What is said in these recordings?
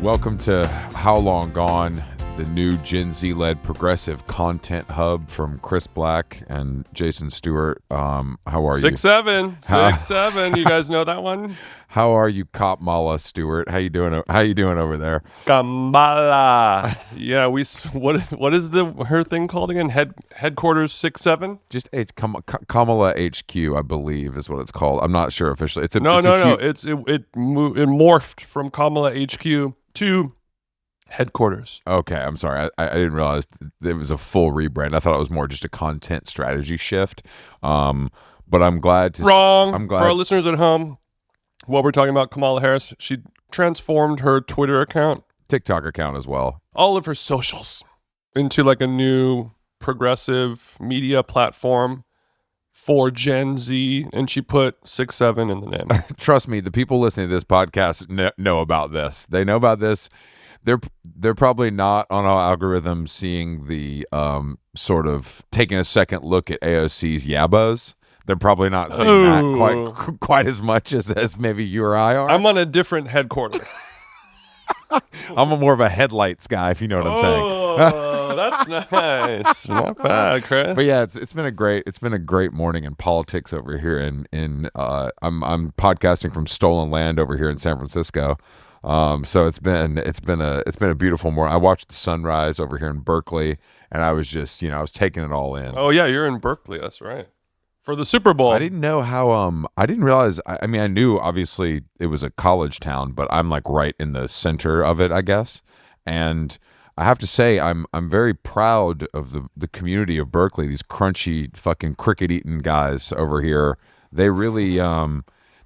Welcome to How Long Gone, the new Gen Z-led progressive content hub from Chris Black and Jason Stewart. How are you? 6'7". You guys know that one? How are you, Cop Mala Stewart? How you doing? How you doing over there? Kamala. Yeah, what is her thing called again? Headquarters 6'7"? Just Kamala HQ, I believe, is what it's called. I'm not sure officially. It morphed from Kamala HQ to headquarters. Okay, I'm sorry. I didn't realize it was a full rebrand. I thought it was more just a content strategy shift. But I'm glad to. Wrong. For our listeners at home, what we're talking about, Kamala Harris, she transformed her Twitter account, TikTok account as well, all of her socials into like a new progressive media platform for Gen Z, and she put 6'7" in the name. Trust me, the people listening to this podcast know about this. They know about this. They're probably not on our algorithm seeing the sort of taking a second look at AOC's yabos. They're probably not seeing that quite as much as maybe you or I are. I'm on a different headquarters. I'm more of a headlights guy, if you know what I'm saying. Oh, that's nice. Not bad, Chris. But yeah, it's been a great morning in politics over here. I'm podcasting from stolen land over here in San Francisco. So it's been a beautiful morning. I watched the sunrise over here in Berkeley, and I was just I was taking it all in. Oh yeah, you're in Berkeley. That's right. For the Super Bowl. I didn't know how I didn't realize I mean I knew obviously it was a college town, but I'm like right in the center of it, I guess. And I have to say I'm very proud of the community of Berkeley, these crunchy fucking cricket eating guys over here. They really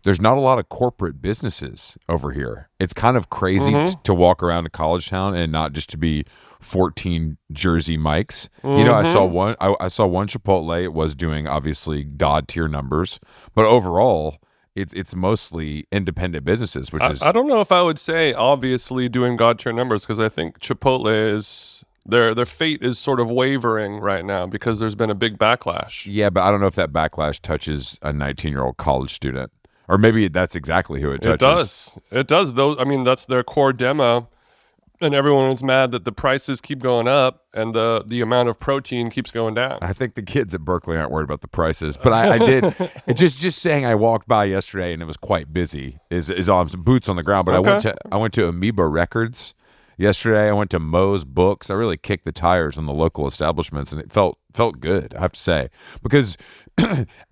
there's not a lot of corporate businesses over here. It's kind of crazy to walk around a college town and not just to be 14 Jersey Mikes. I saw one. I saw one Chipotle. It was doing obviously god tier numbers, but overall, it's mostly independent businesses. Which I don't know if I would say obviously doing god tier numbers, because I think Chipotle is their fate is sort of wavering right now because there's been a big backlash. Yeah, but I don't know if that backlash touches a 19-year-old college student, or maybe that's exactly who it touches. It does. Those. I mean, that's their core demo. And everyone is mad that the prices keep going up and the amount of protein keeps going down. I think the kids at Berkeley aren't worried about the prices, but I did. It's just saying I walked by yesterday and it was quite busy. Is all boots on the ground. But okay. I went to Amoeba Records yesterday. I went to Moe's Books. I really kicked the tires on the local establishments, and it felt good, I have to say, because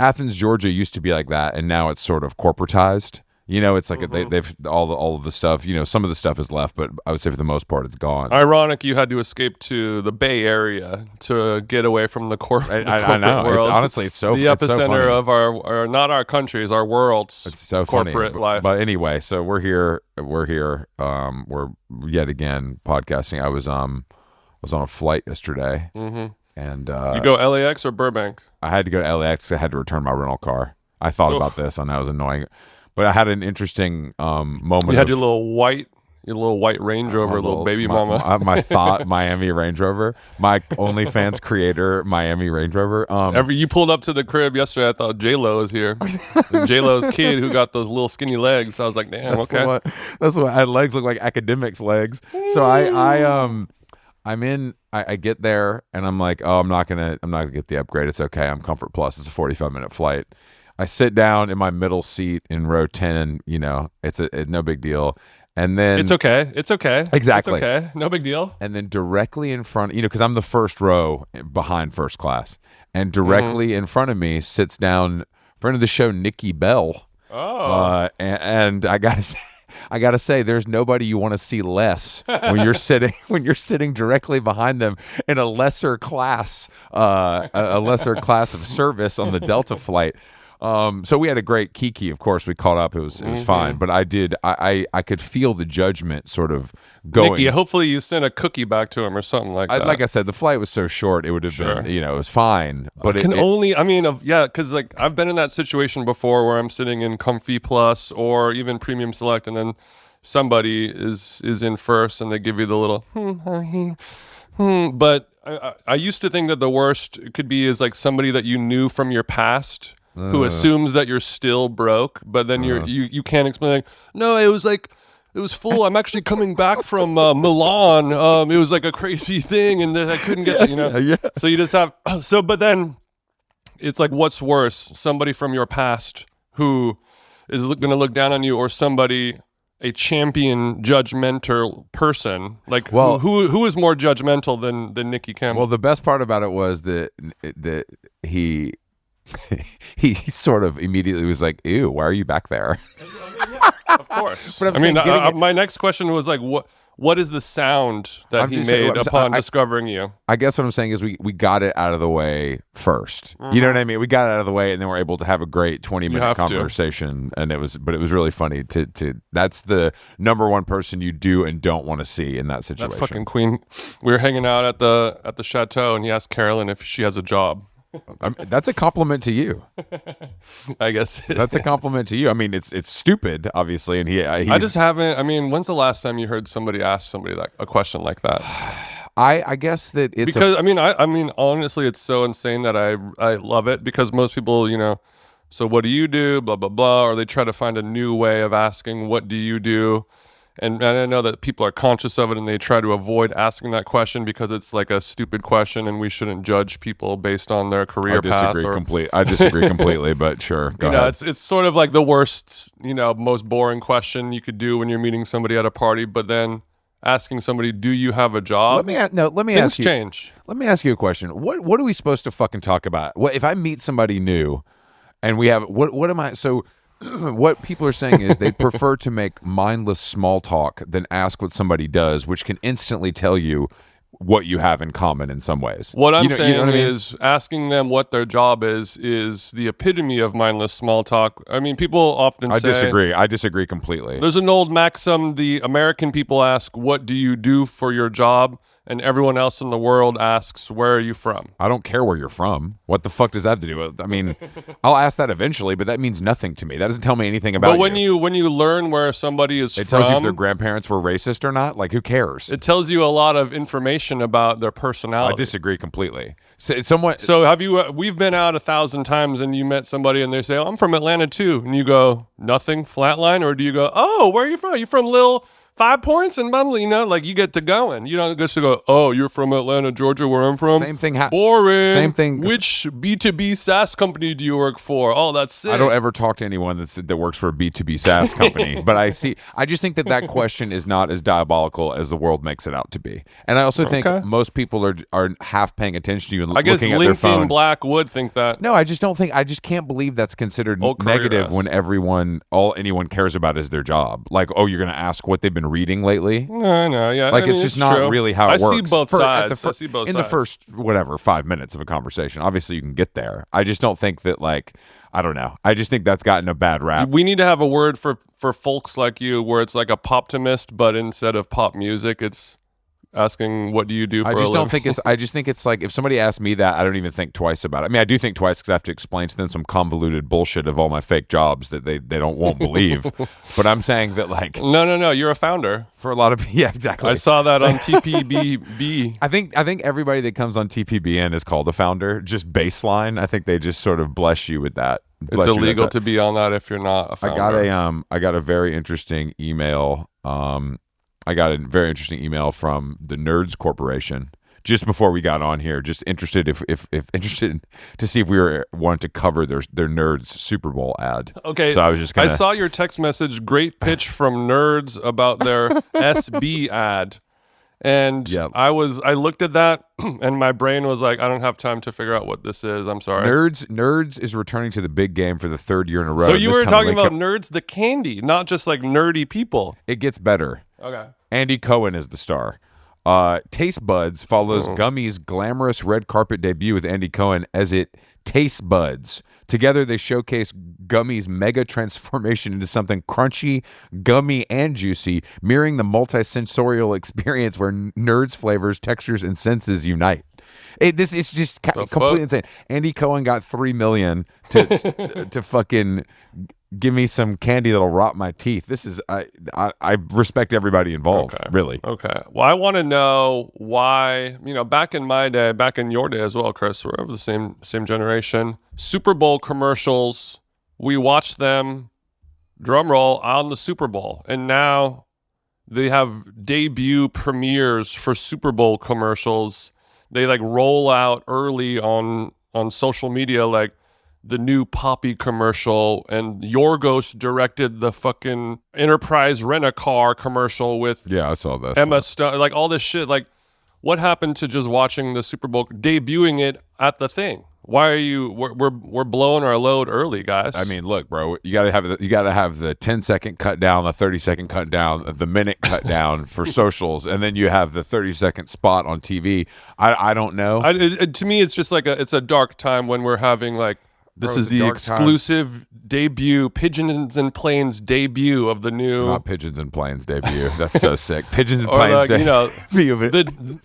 Athens, Georgia used to be like that, and now it's sort of corporatized. It's like they've all of the stuff. Some of the stuff is left, but I would say for the most part, it's gone. Ironic, you had to escape to the Bay Area to get away from the corporate world. Honestly, it's so the epicenter of our not our country's, our world's. It's so corporate funny. life. But anyway, so we're here. We're yet again podcasting. I was on a flight yesterday, and you go LAX or Burbank? I had to go to LAX. I had to return my rental car. I thought about this, and that was annoying. But I had an interesting moment. You had your little white Range Rover, little baby mama. My thought Miami Range Rover. My OnlyFans creator Miami Range Rover. You pulled up to the crib yesterday. I thought J-Lo was here. J-Lo's kid who got those little skinny legs. I was like, damn, okay. That's what I had. Legs look like academics' legs. So I get there and I'm like, oh, I'm not gonna get the upgrade. It's okay. I'm Comfort Plus. It's a 45-minute flight. I sit down in my middle seat in row 10, it's no big deal. And then It's okay. Exactly. It's okay. No big deal. And then directly in front, because I'm the first row behind first class, and directly in front of me sits down friend of the show, Nikki Bell. Oh. And I gotta say, there's nobody you want to see less when you're sitting directly behind them in a lesser class of service on the Delta flight. So we had a great kiki. Of course, we caught up. It was fine. But I could feel the judgment sort of going. Nikki, hopefully you sent a cookie back to him or something like that. Like I said, the flight was so short, it would have been, it was fine. But because like I've been in that situation before where I'm sitting in Comfy Plus or even Premium Select, and then somebody is in first and they give you the little But I used to think that the worst it could be is like somebody that you knew from your past who assumes that you're still broke, but then you can't explain, like, no, it was like it was full. I'm actually coming back from Milan. It was like a crazy thing, and I couldn't get, Yeah. So you just have but then it's like, what's worse, somebody from your past who is going to look down on you, or somebody, a champion judgmental person? Like, who is more judgmental than Nicky Campbell? Well, the best part about it was that he he sort of immediately was like, "Ew, why are you back there?" Of course. But I'm saying my next question was like, what is the sound that he made upon discovering you? I guess what I'm saying is we got it out of the way first. You know what I mean? We got it out of the way, and then we're able to have a great 20-minute conversation. And it was really funny to that's the number one person you do and don't want to see in that situation. That fucking queen. We were hanging out at the chateau, and he asked Carolyn if she has a job. That's a compliment to you. I guess that's a compliment to you. I mean, it's stupid, obviously, and I just haven't. I mean, when's the last time you heard somebody ask somebody a question like that? I guess that it's because I mean, honestly, it's so insane that I love it, because most people, so what do you do? Blah blah blah, or they try to find a new way of asking, what do you do? And I know that people are conscious of it, and they try to avoid asking that question because it's like a stupid question, and we shouldn't judge people based on their career path. I disagree completely, but sure. Go ahead. It's sort of like the worst, most boring question you could do when you're meeting somebody at a party. But then asking somebody, "Do you have a job?" Let me ask you. Change. Let me ask you a question. What are we supposed to fucking talk about? What if I meet somebody new, and we have what am I so? What people are saying is they prefer to make mindless small talk than ask what somebody does, which can instantly tell you what you have in common in some ways. What I'm saying is asking them what their job is the epitome of mindless small talk. I mean, people often say... I disagree completely. There's an old maxim, the American people ask, what do you do for your job? And everyone else in the world asks, where are you from? I don't care where you're from. What the fuck does that have to do with? I mean, I'll ask that eventually, but that means nothing to me. That doesn't tell me anything about you. But when you learn where somebody is from... It tells you if their grandparents were racist or not. Like, who cares? It tells you a lot of information about their personality. I disagree completely. So have you... we've been out 1,000 times, and you met somebody, and they say, "Oh, I'm from Atlanta, too." And you go, "Nothing? Flatline?" Or do you go, "Oh, where are you from? You from Lil... 5 Points and Bumley," like you get to going. You don't just to go, "Oh, you're from Atlanta, Georgia, where I'm from." Same thing. Boring. Same thing. Which B2B SaaS company do you work for? Oh, that's sick. I don't ever talk to anyone that works for a B2B SaaS company, but I just think that question is not as diabolical as the world makes it out to be. And I also think most people are half paying attention to you and looking at their phone. LinkedIn Black would think that. No, I just can't believe that's considered negative when all anyone cares about is their job. Like, oh, you're going to ask what they've been reading lately? No, yeah. Like, it's just not true. really how it works. I see both sides. In the first, 5 minutes of a conversation. Obviously, you can get there. I just don't think that, like, I don't know. I just think that's gotten a bad rap. We need to have a word for folks like you where it's like a poptimist, but instead of pop music, it's asking, what do you do for a living? I just think it's like, if somebody asks me that, I don't even think twice about it. I mean, I do think twice because I have to explain to them some convoluted bullshit of all my fake jobs that they won't believe. But I'm saying that, like, no, you're a founder for a lot of exactly. I saw that on TPBB. I think everybody that comes on TPBN is called a founder. Just baseline. I think they just sort of bless you with that. It's illegal to be on that if you're not a founder. I got a very interesting email. I got a very interesting email from the Nerds Corporation just before we got on here. Just interested if interested to see if we wanted to cover their Nerds Super Bowl ad. Okay, so I saw your text message. Great pitch from Nerds about their SB ad, and I looked at that and my brain was like, I don't have time to figure out what this is. I'm sorry. Nerds is returning to the big game for the third year in a row. So you were talking about Nerds the candy, not just like nerdy people. It gets better. Okay. Andy Cohen is the star. Taste Buds follows Gummy's glamorous red carpet debut with Andy Cohen as it Taste Buds. Together, they showcase Gummy's mega transformation into something crunchy, gummy, and juicy, mirroring the multi-sensorial experience where Nerds flavors, textures, and senses unite. This is just completely insane. Andy Cohen got $3 million to fucking give me some candy that'll rot my teeth. This is I respect everybody involved. Really. Okay. Well, I want to know why. Back in my day, back in your day as well, Chris. We're of the same generation. Super Bowl commercials. We watched them. Drum roll on the Super Bowl, and now they have debut premieres for Super Bowl commercials. They like roll out early on social media, like the new Poppy commercial, and Yorgos directed the fucking Enterprise Rent-A-Car commercial with Yeah, I saw this. Emma Stone, like all this shit. Like, what happened to just watching the Super Bowl, debuting it at the thing? Why are you? We're blowing our load early, guys. I mean, look, bro, you gotta have the 10-second cut down, the 30-second cut down, the minute cut down for socials, and then you have the 30-second spot on TV. I don't know. To me, it's just like it's a dark time when we're having like. This is the exclusive debut, Pigeons and Planes debut of the new. Not Pigeons and Planes debut. That's so sick. Pigeons and Planes debut.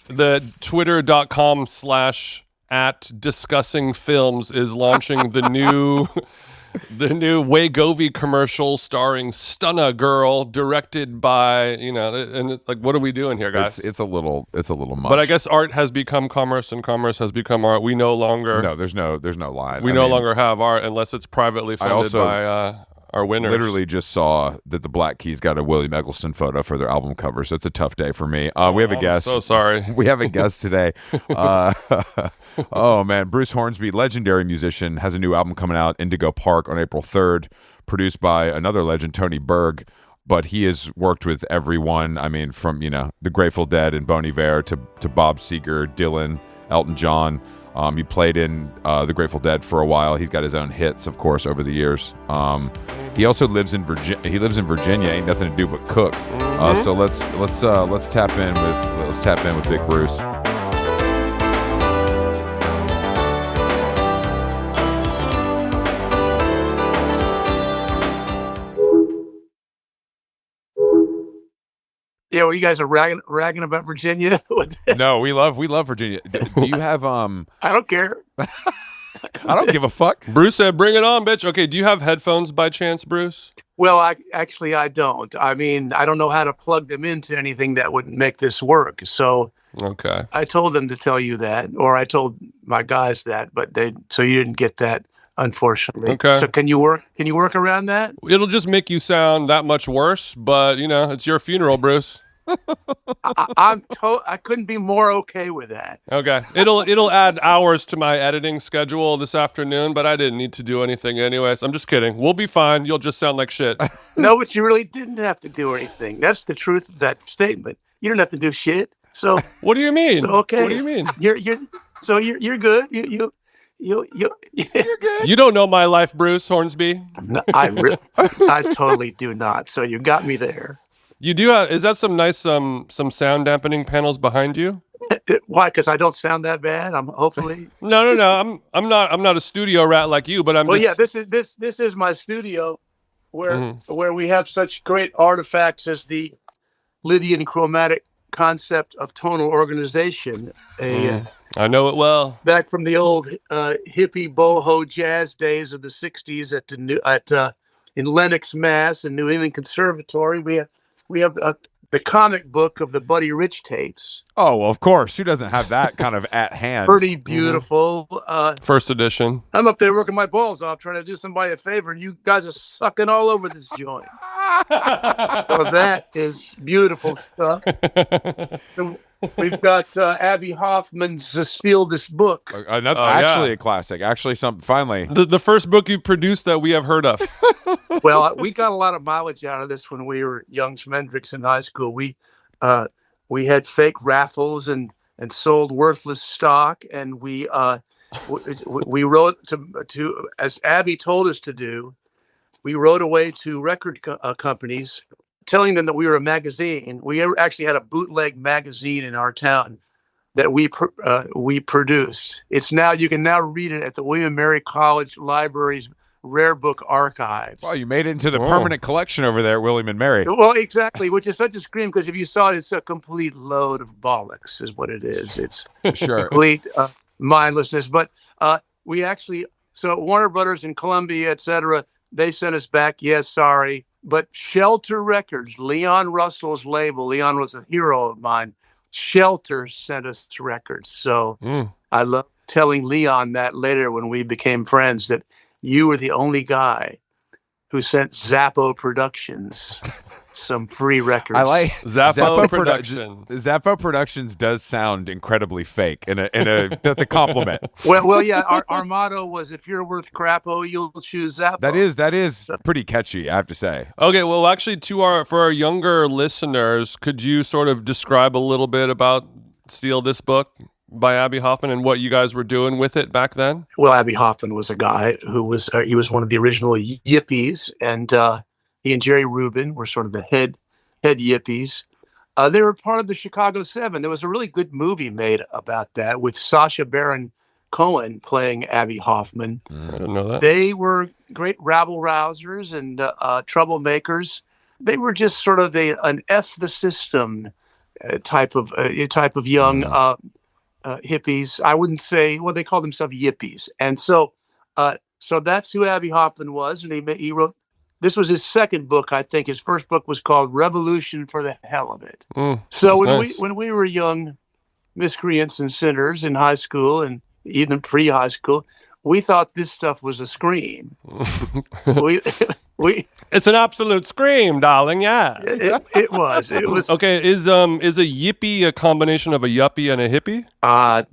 The Twitter.com/ @discussingfilms is launching the new Wegovy commercial starring Stunna Girl, directed by, and it's like, what are we doing here, guys? It's a little much. But I guess art has become commerce, and commerce has become art. We no longer. No, there's no line. We no longer have art unless it's privately funded by our winners. Literally just saw that the Black Keys got a Willie Eggleston photo for their album cover, so it's a tough day for me. We have a guest. So sorry. We have a guest today. Oh man, Bruce Hornsby, legendary musician, has a new album coming out, Indigo Park, on April 3rd, produced by another legend, Tony Berg. But he has worked with everyone. I mean, from the Grateful Dead and Bon Iver to Bob Seger, Dylan, Elton John. He played in the Grateful Dead for a while. He's got his own hits, of course, over the years. He also lives in Virginia. Ain't nothing to do but cook. So let's tap in with Big Bruce. Yeah, well, you guys are ragging about Virginia. No, we love Virginia. Do you have I don't care. I don't give a fuck. Bruce said, "Bring it on, bitch." Okay, do you have headphones by chance, Bruce? Well, I don't. I mean, I don't know how to plug them into anything that would make this work. So okay, I told them to tell you that, or I told my guys that, but so you didn't get that, unfortunately. Okay. So can you work around that? It'll just make you sound that much worse, but it's your funeral, Bruce. I couldn't be more okay with that. Okay. It'll add hours to my editing schedule this afternoon, but I didn't need to do anything anyways. I'm just kidding. We'll be fine. You'll just sound like shit. No, but you really didn't have to do anything. That's the truth of that statement. You don't have to do shit. So what do you mean? So, okay. What do you mean? You're good. You're good. You don't know my life, Bruce Hornsby. No, I totally do not. So you got me there. You do have, is that some nice some sound dampening panels behind you? Why? Because I don't sound that bad. I'm hopefully. No. I'm not a studio rat like you, but I'm. Well, yeah. This is my studio, where we have such great artifacts as the Lydian chromatic concept of tonal organization. I know it well. Back from the old hippie boho jazz days of the '60s in Lenox, Mass, and New England Conservatory, we have the comic book of the Buddy Rich tapes. Oh, well, of course. Who doesn't have that kind of at hand? Pretty beautiful. First edition. I'm up there working my balls off trying to do somebody a favor, and you guys are sucking all over this joint. So that is beautiful stuff. So we've got Abbie Hoffman's Steal This Book. A classic. Actually, finally. The first book you produced that we have heard of. Well, we got a lot of mileage out of this when we were young schmendricks in high school. We had fake raffles and sold worthless stock, and we wrote to as Abbie told us to do. We wrote away to record companies, telling them that we were a magazine. We actually had a bootleg magazine in our town that we produced. You can now read it at the William and Mary College Library's Rare Book Archives. Well, you made it into the permanent collection over there at William and Mary. Well, exactly, which is such a scream, because if you saw it, it's a complete load of bollocks is what it is. It's complete mindlessness. But we actually, so Warner Brothers and Columbia, etc., they sent us back, yes, sorry. But Shelter Records, Leon Russell's label, Leon was a hero of mine. Shelter sent us records. So I love telling Leon that later when we became friends, that you were the only guy who sent Zappo Productions some free records. I like Zappo Productions. Zappo Productions does sound incredibly fake, and that's a compliment. Well, yeah. Our motto was, if you're worth crapo, you'll choose Zappo. That is pretty catchy, I have to say. Okay, well, actually, for our younger listeners, could you sort of describe a little bit about Steal This Book by Abbie Hoffman and what you guys were doing with it back then? Well, Abbie Hoffman was a guy who was he was one of the original Yippies, and he and Jerry Rubin were sort of the head Yippies. They were part of the Chicago Seven. There was a really good movie made about that with Sacha Baron Cohen playing Abbie Hoffman. I didn't know that. They were great rabble-rousers and troublemakers. They were just sort of an F the system type of young hippies. I wouldn't say, well, they called themselves Yippies. And so that's who Abbie Hoffman was. And he wrote, this was his second book, I think. His first book was called Revolution for the Hell of It. So when we were young miscreants and sinners in high school and even pre-high school, we thought this stuff was a scream. It's an absolute scream, darling. Yeah, it was. Okay, is a yippie a combination of a yuppie and a hippie?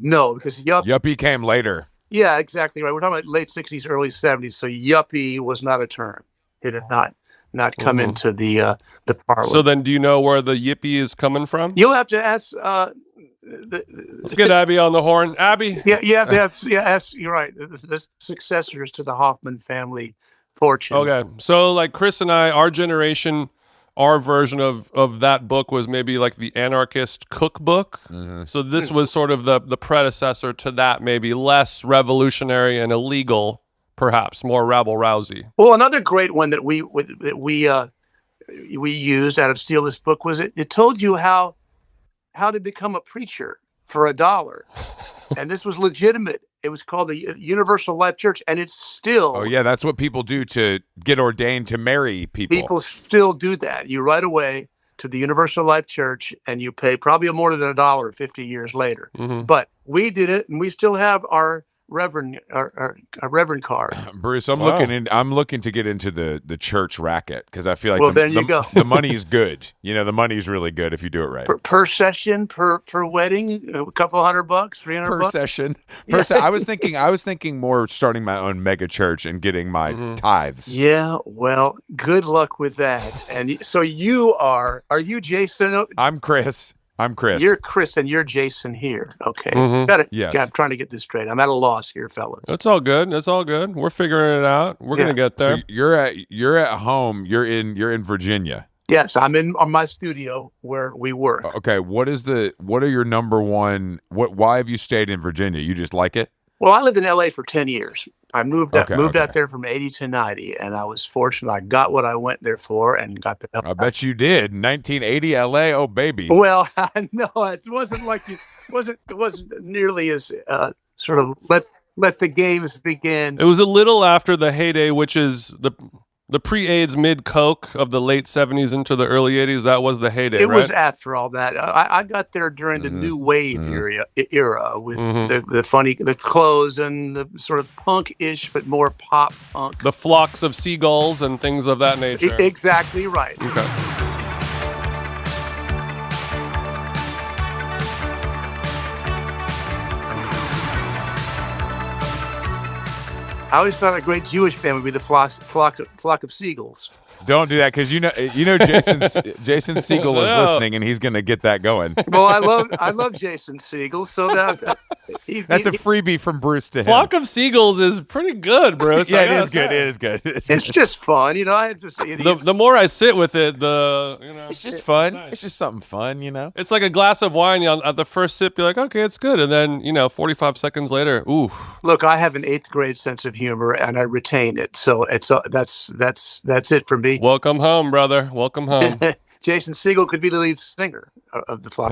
No, because Yuppie came later. Yeah, exactly right. We're talking about late 60s, early 70s. So yuppie was not a term. It had not come into the parlor. So then, do you know where the yippie is coming from? You'll have to ask. Let's get Abbie on the horn. Abbie. Yeah. Ask. You're right. The successors to the Hoffman family fortune. Okay, so like Chris and I, our generation, our version of that book was maybe like the anarchist cookbook. Mm-hmm. So this was sort of the predecessor to that, maybe less revolutionary and illegal, perhaps more rabble-rousy. Well, another great one that we used out of Steal This Book was it told you how to become a preacher for $1. And this was legitimate. It was called the Universal Life Church, and it's still... Oh, yeah, that's what people do to get ordained to marry people. People still do that. You write away to the Universal Life Church, and you pay probably more than $1 50 years later. Mm-hmm. But we did it, and we still have our Reverend card. Bruce, I'm looking to get into the church racket because I feel like the money's good. You know, the money's really good if you do it right. Per session, per wedding, a couple $100, $300 per session. I was thinking more starting my own mega church and getting my tithes. Yeah, well, good luck with that. And so are you Jason? I'm Chris. You're Chris and you're Jason here. Okay. Mm-hmm. Yes. I'm trying to get this straight. I'm at a loss here, fellas. That's all good. We're figuring it out. We're going to get there. So you're at home. You're in Virginia. Yes, I'm on my studio where we work. Okay. What are your number one, why have you stayed in Virginia? You just like it? Well, I lived in LA for 10 years. I moved out there from 80 to 90, and I was fortunate. I got what I went there for and got the help. I bet you did. 1980 LA, oh baby. Well, no, it wasn't like it wasn't nearly as sort of let the games begin. It was a little after the heyday, which is the pre-AIDS, mid-Coke of the late 70s into the early 80s. That was the heyday, It right? was after all that. I got there during the new wave era with the clothes and the sort of punk-ish, but more pop punk. The flocks of seagulls and things of that nature. Exactly right. Okay. I always thought a great Jewish band would be the flock of seagulls. Don't do that because you know Jason Segel is listening and he's going to get that going. Well, I love Jason Segel, so that's a freebie from Bruce to him. Flock of Seagulls is pretty good, Bruce. Yeah, it is good. It is good. It's just fun, you know. The more I sit with it, it's just fun. Nice. It's just something fun, you know. It's like a glass of wine. At the first sip, you're like, okay, it's good, and then 45 seconds later, ooh. Look, I have an 8th grade sense of humor, and I retain it. So that's it for me. Welcome home, brother. Welcome home. Jason Segel could be the lead singer of the Flock.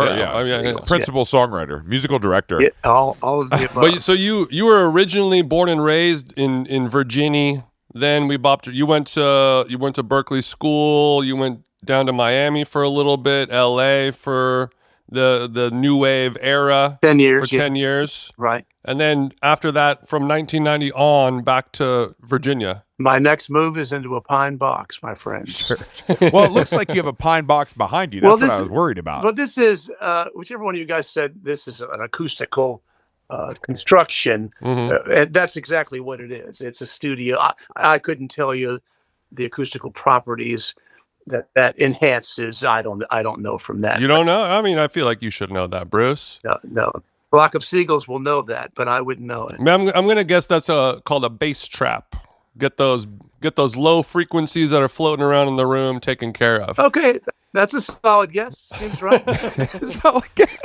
Principal songwriter, musical director. Yeah, all of the above. But so you were originally born and raised in Virginia. Then you went to Berkeley School. You went down to Miami for a little bit, LA for the new wave era 10 years. for 10 years. Right. And then after that, from 1990 on, back to Virginia. My next move is into a pine box, my friend. Sure. Well, it looks like you have a pine box behind you. That's what I was worried about. But this is, whichever one of you guys said, this is an acoustical construction. And that's exactly what it is. It's a studio. I couldn't tell you the acoustical properties that enhances. I don't know from that. You don't know? I mean, I feel like you should know that, Bruce. No. Flock of seagulls will know that, but I wouldn't know it. I'm going to guess that's called a bass trap. Get those low frequencies that are floating around in the room taken care of. Okay, that's a solid guess. Seems right. Solid guess.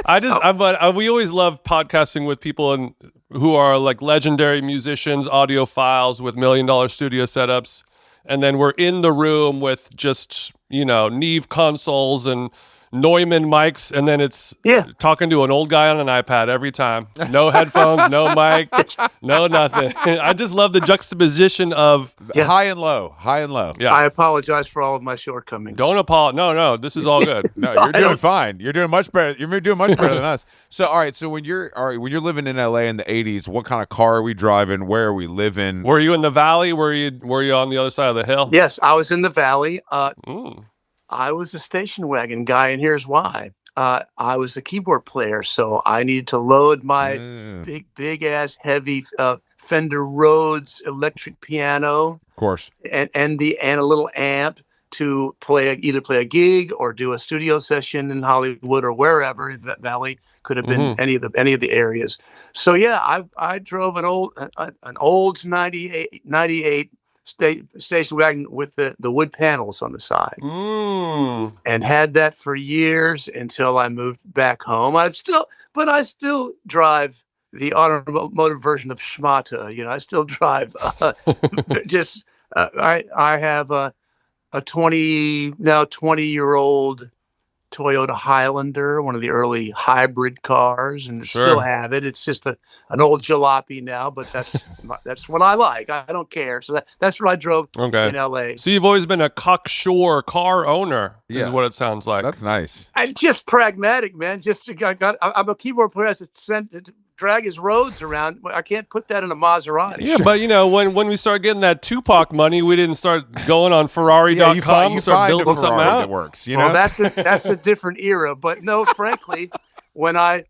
We always love podcasting with people who are like legendary musicians, audiophiles with $1 million studio setups, and then we're in the room with just Neve consoles and Neumann mics, and then it's talking to an old guy on an iPad every time. No headphones, no mic, no nothing. I just love the juxtaposition of high and low. Yeah. I apologize for all of my shortcomings. Don't apologize. No, this is all good. No, you're doing fine. You're doing much better. You're doing much better than us. So, all right. So when you're living in LA in the '80s, what kind of car are we driving? Where are we living? Were you in the valley? Were you on the other side of the hill? Yes, I was in the valley. I was a station wagon guy, and here's why. I was a keyboard player, so I needed to load my big ass heavy Fender Rhodes electric piano, of course, and a little amp to either play a gig or do a studio session in Hollywood or wherever. That valley could have been any of the areas. So yeah, I drove an old 98 station wagon with the wood panels on the side, and had that for years until I moved back home. I still drive the automotive version of Schmata. I still drive. I have a 20-year-old Toyota Highlander, one of the early hybrid cars, and still have it. It's just an old jalopy now, but that's what I like. I don't care. So that's what I drove in LA. So you've always been a cocksure car owner, is what it sounds like. That's nice. I'm just pragmatic, man. I'm a keyboard player. To drag his roads around. I can't put that in a Maserati. Yeah, but when we start getting that Tupac money, we didn't start going on Ferrari.com and start building something out. That works. Well, that's a different era. But no, frankly, when I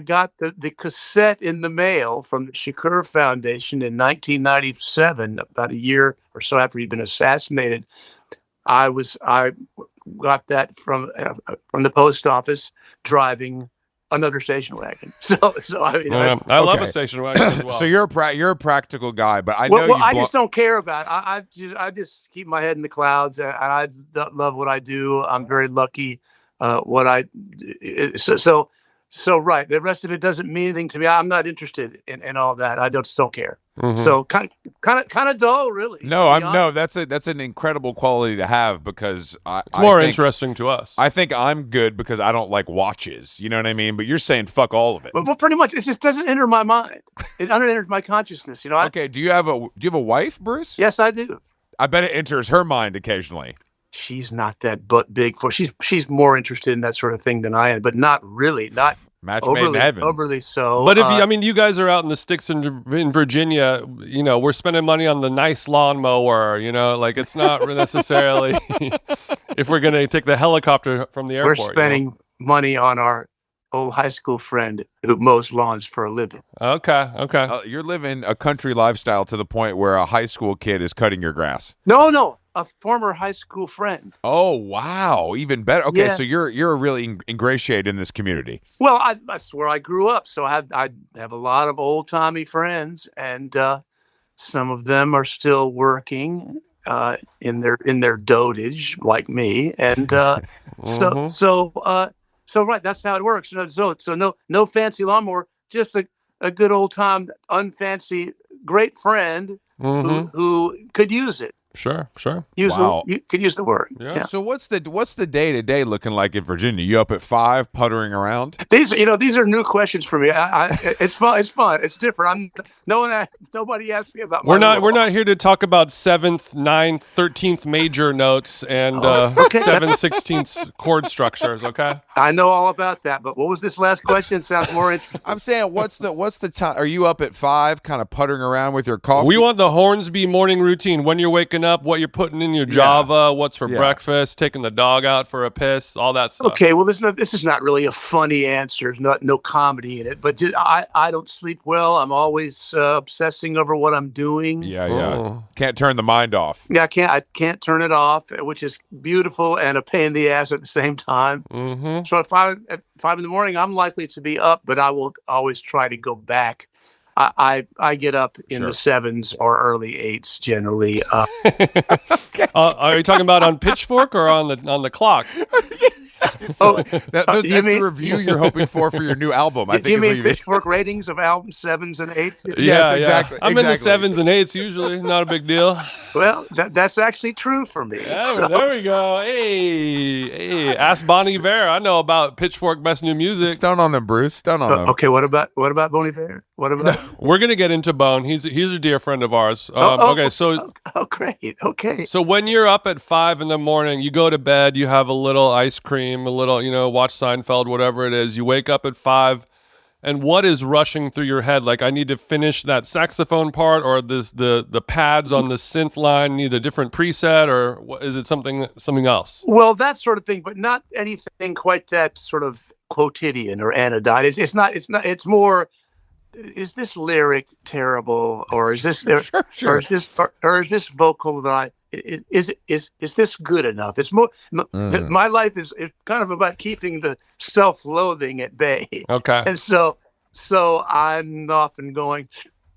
got the cassette in the mail from the Shakur Foundation in 1997, about a year or so after he'd been assassinated, I got that from the post office driving another station wagon. So I mean, I love a station wagon as well. So you're a practical guy, but I just don't care about it. I just keep my head in the clouds, and I love what I do. I'm very lucky. So right. The rest of it doesn't mean anything to me. I'm not interested in all that. I just don't care. So kind of dull, really. That's an incredible quality to have, because it's more interesting to us. I think I'm good because I don't like watches. You know what I mean? But you're saying fuck all of it. Well, pretty much, it just doesn't enter my mind. It enters my consciousness. Okay. Do you have a wife, Bruce? Yes, I do. I bet it enters her mind occasionally. She's not that big for. She's more interested in that sort of thing than I am, but not really. Not match made in heaven. Overly so. But you guys are out in the sticks in Virginia. We're spending money on the nice lawnmower. Like it's not necessarily if we're gonna take the helicopter from the airport. We're spending money on our old high school friend who mows lawns for a living. Okay. You're living a country lifestyle to the point where a high school kid is cutting your grass. No. A former high school friend. Oh, wow. Even better. Okay, so you're really ingratiated in this community. Well, that's where I grew up. So I have a lot of old-timey friends, and some of them are still working in their dotage, like me. And so right, that's how it works. So no fancy lawnmower, just a good old-time, unfancy, great friend who could use it. Sure. Wow. You could use the word. Yeah. Yeah. So what's the day-to-day looking like in Virginia? You up at 5 puttering around? These are new questions for me. It's fun. It's fun. It's different. Nobody asked me about. We're my role. not here to talk about 7th, 9th, 13th major notes and Okay. 7/16 chord structures. Okay. I know all about that, but what was this last question? Sounds more interesting. I'm saying, what's the time? Are you up at 5, kind of puttering around with your coffee? We want the Hornsby morning routine. When you're waking up, what you're putting in your Java, what's for breakfast, taking the dog out for a piss, all that stuff. Okay, well, this is not really a funny answer. There's no comedy in it, but I don't sleep well. I'm always obsessing over what I'm doing. Yeah. Oh. Can't turn the mind off. Yeah, I can't turn it off, which is beautiful and a pain in the ass at the same time. Mm-hmm. So at 5 in the morning, I'm likely to be up, but I will always try to go back. I get up in the 7s or early 8s generally. Are you talking about on Pitchfork or on the clock? So that's you mean- the review you're hoping for your new album. I Do think you is what mean you mean. Pitchfork ratings of album 7s and 8s? Yes, exactly. I'm in the exactly. 7s and 8s usually. Not a big deal. Well, that's actually true for me. Yeah, there we go. Hey, ask Bon Iver. I know about Pitchfork Best New Music. Stun on him, Bruce. Stun on him. Okay, what about Bon Iver? What about? We're gonna get into Bone. He's a dear friend of ours. Okay, so great. Okay. so when you're up at 5 in the morning, you go to bed, you have a little ice cream, a little, watch Seinfeld, whatever it is. You wake up at 5, and what is rushing through your head? Like, I need to finish that saxophone part, or the pads on the synth line need a different preset, or is it something else? Well, that sort of thing, but not anything quite that sort of quotidian or anodyne. It's not. It's more. Is this lyric terrible, or is this, Sure. or is this vocal that is this good enough? It's more. My life is kind of about keeping the self-loathing at bay. Okay. And so I'm often going,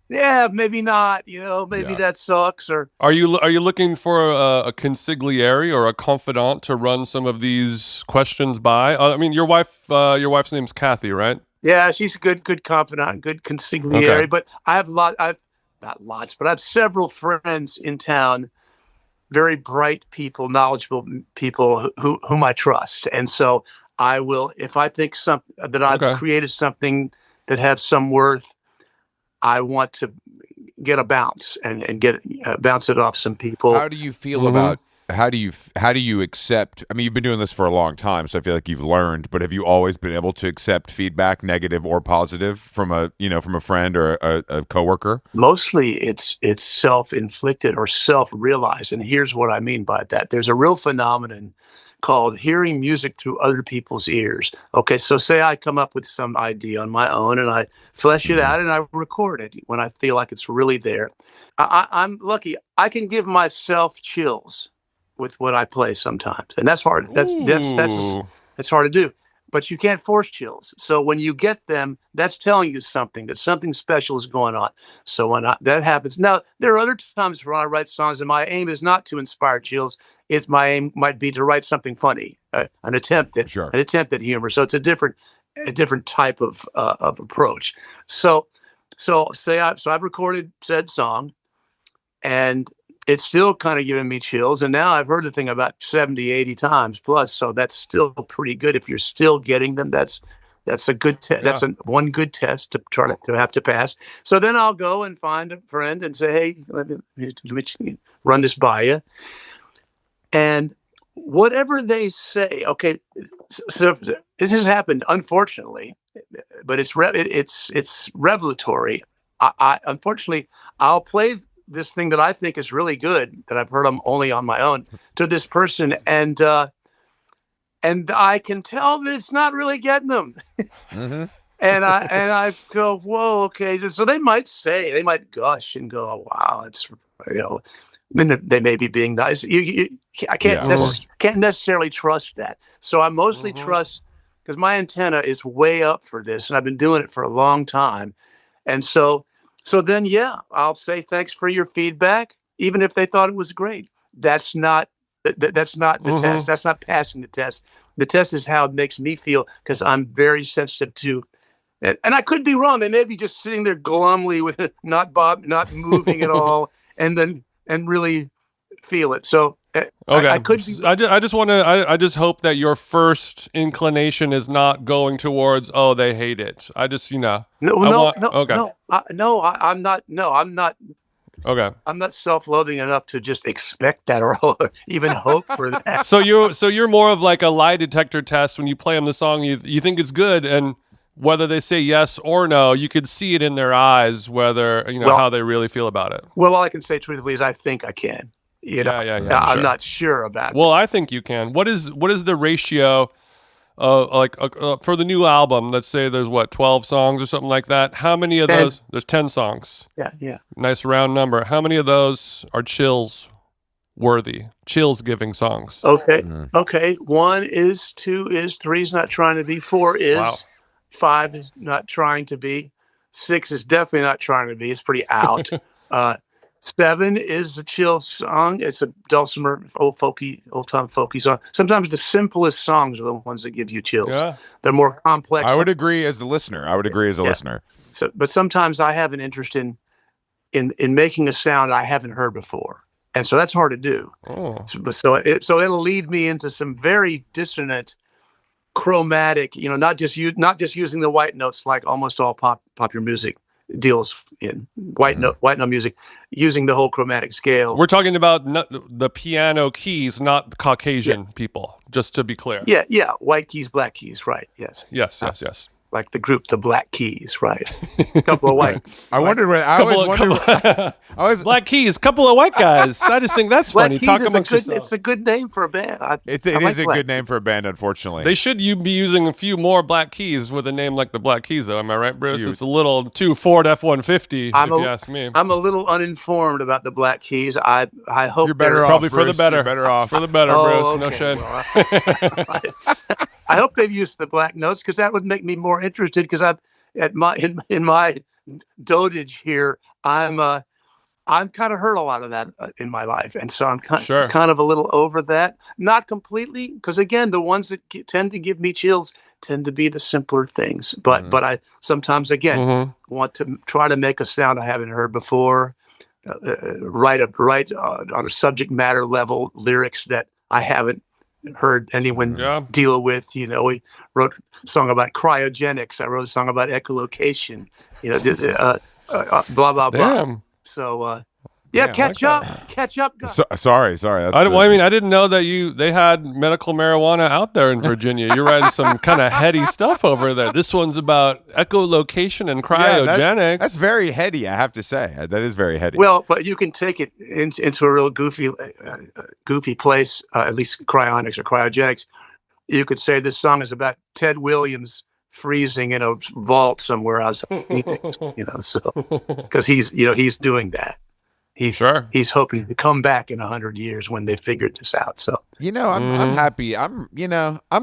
yeah, maybe not. Maybe that sucks. Or Are you looking for a consigliere or a confidant to run some of these questions by? I mean, your wife's name's Kathy, right? yeah, she's a good confidant, good consigliere. Okay. But I have not lots, but I have several friends in town, very bright people, knowledgeable people whom I trust, and so I will, if I think that I've created something that has some worth, I want to get a bounce and get bounce it off some people. How do you feel about how do you accept? I mean, you've been doing this for a long time, so I feel like you've learned. But have you always been able to accept feedback, negative or positive, from a friend or a coworker? Mostly, it's self-inflicted or self-realized, and here's what I mean by that. There's a real phenomenon called hearing music through other people's ears. Okay, so say I come up with some idea on my own and I flesh it out and I record it when I feel like it's really there. I'm lucky. I can give myself chills with what I play sometimes, and that's hard. That's hard to do. But you can't force chills. So when you get them, that's telling you something, that something special is going on. So when that happens, now there are other times when I write songs, and my aim is not to inspire chills. My aim might be to write something funny, an attempt at humor. So it's a different type of approach. So I've recorded said song, and it's still kind of giving me chills. And now I've heard the thing about 70, 80 times plus. So that's still pretty good. If you're still getting them, that's a good test. That's one good test to try to have to pass. So then I'll go and find a friend and say, hey, let me run this by you. And whatever they say, okay, so this has happened, unfortunately, but it's revelatory. I unfortunately, I'll play this thing that I think is really good, that I've heard only on my own, to this person, and I can tell that it's not really getting them. Mm-hmm. and I go, whoa, okay. So they might gush and go, oh, wow, it's I mean, they may be being nice. I can't necessarily trust that. So I mostly trust, because my antenna is way up for this, and I've been doing it for a long time, and so then, I'll say thanks for your feedback, even if they thought it was great. That's not the test. That's not passing the test. The test is how it makes me feel, because I'm very sensitive to, and I could be wrong. They may be just sitting there glumly with it, not moving at all, and really feel it. So Okay. I could be. I just want to. I just hope that your first inclination is not going towards, oh, they hate it. I just, No, Okay. I'm not. No, I'm not. Okay. I'm not self-loathing enough to just expect that or even hope for that. So you're more of like a lie detector test when you play them the song. You think it's good, and whether they say yes or no, you could see it in their eyes whether how they really feel about it. Well, all I can say truthfully is I think I can. Yeah, I'm sure. not sure about it. Well, I think you can. What is the ratio? For the new album, let's say there's 12 songs or something like that. How many of 10. those? There's 10 songs. Yeah. Nice round number. How many of those are chills worthy? Chills giving songs. Okay. Okay. 1 is, 2 is, 3 is not trying to be, 4 is, Wow. 5 is not trying to be, 6 is definitely not trying to be. It's pretty out. 7 is a chill song. It's a dulcimer, old-time folky song. Sometimes the simplest songs are the ones that give you chills. Yeah. They're more complex. I would agree as the listener. Listener. So, but sometimes I have an interest in making a sound I haven't heard before, and so that's hard to do. Oh. So it'll lead me into some very dissonant, chromatic. Not just using the white notes like almost all popular music deals in white note music, using the whole chromatic scale. We're talking about the piano keys, not the Caucasian people, just to be clear. Yeah, white keys, black keys, right? Yes. Like the group, the Black Keys, right? A couple of white. I wondered when I always Black Keys, couple of white guys. I just think that's funny. Black Talk amongst yourselves. It's a good name for a band. It is a good name for a band, unfortunately. They should be using a few more Black Keys with a name like the Black Keys, though. Am I right, Bruce? It's a little too Ford F-150, if you ask me. I'm a little uninformed about the Black Keys. I hope you're better off. Probably Bruce. for the better. You're better off. For the better, Oh, Bruce. okay. No shade. I hope they've used the black notes because that would make me more interested. Because in my dotage here, I'm kind of heard a lot of that in my life, and so I'm kind of a little over that. Not completely, because again, the ones that tend to give me chills tend to be the simpler things. But I sometimes want to try to make a sound I haven't heard before. Write on a subject matter level lyrics that I haven't heard anyone deal with. We wrote a song about cryogenics. I wrote a song about echolocation. Blah blah blah. Damn. So catch up, guys. Sorry. That's I didn't know that they had medical marijuana out there in Virginia. You're writing some kind of heady stuff over there. This one's about echolocation and cryogenics. That's very heady, I have to say. That is very heady. Well, but you can take it into a real goofy place. At least cryonics or cryogenics. You could say this song is about Ted Williams freezing in a vault somewhere outside Phoenix. So because he's doing that. He's hoping to come back in 100 years when they figured this out. So I'm happy. I'm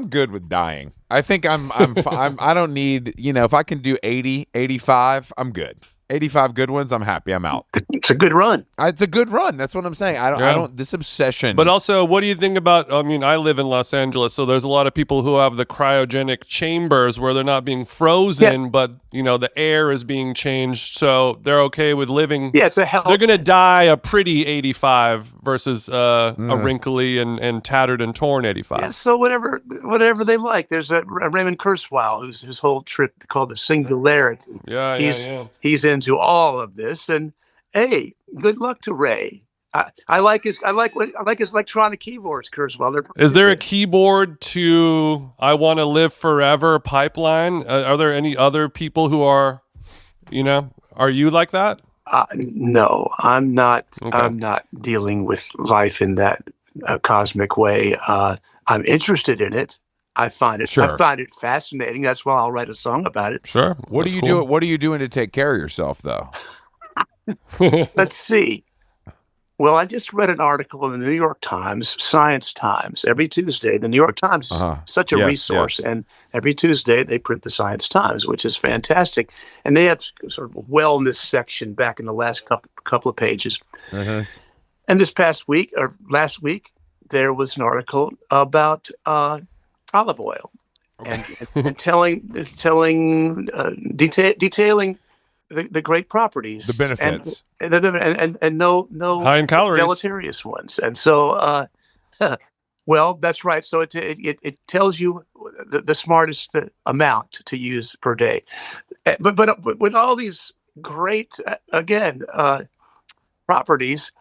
good with dying. I think I don't need, if I can do 80, 85, I'm good. 85 good ones, I'm happy. I'm out. It's a good run. It's a good run. That's what I'm saying. I don't this obsession. But also, what do you think about, I live in Los Angeles, so there's a lot of people who have the cryogenic chambers where they're not being frozen, but, the air is being changed, so they're okay with living. Yeah, it's a hell. They're going to die a pretty 85 versus a wrinkly and tattered and torn 85. Yeah, so whatever they like. There's a Raymond Kurzweil, whose whole trip called the Singularity. He's into all of this, and hey, good luck to Ray. I like his electronic keyboards, Kurzweil. Is there a keyboard to "I Want to Live Forever" pipeline? Are there any other people who are, are you like that? No, I'm not. Okay. I'm not dealing with life in that cosmic way. I'm interested in it. I find it fascinating. That's why I'll write a song about it. Sure. What are you doing to take care of yourself, though? Let's see. Well, I just read an article in the New York Times, Science Times, every Tuesday. The New York Times is such a resource, and every Tuesday they print the Science Times, which is fantastic. And they have sort of a wellness section back in the last couple of pages. Mm-hmm. And last week, there was an article about olive oil, and detailing the great properties, The benefits. and no High in calories. deleterious ones. And so, well, that's right. So it tells you the smartest amount to use per day. But with all these great properties,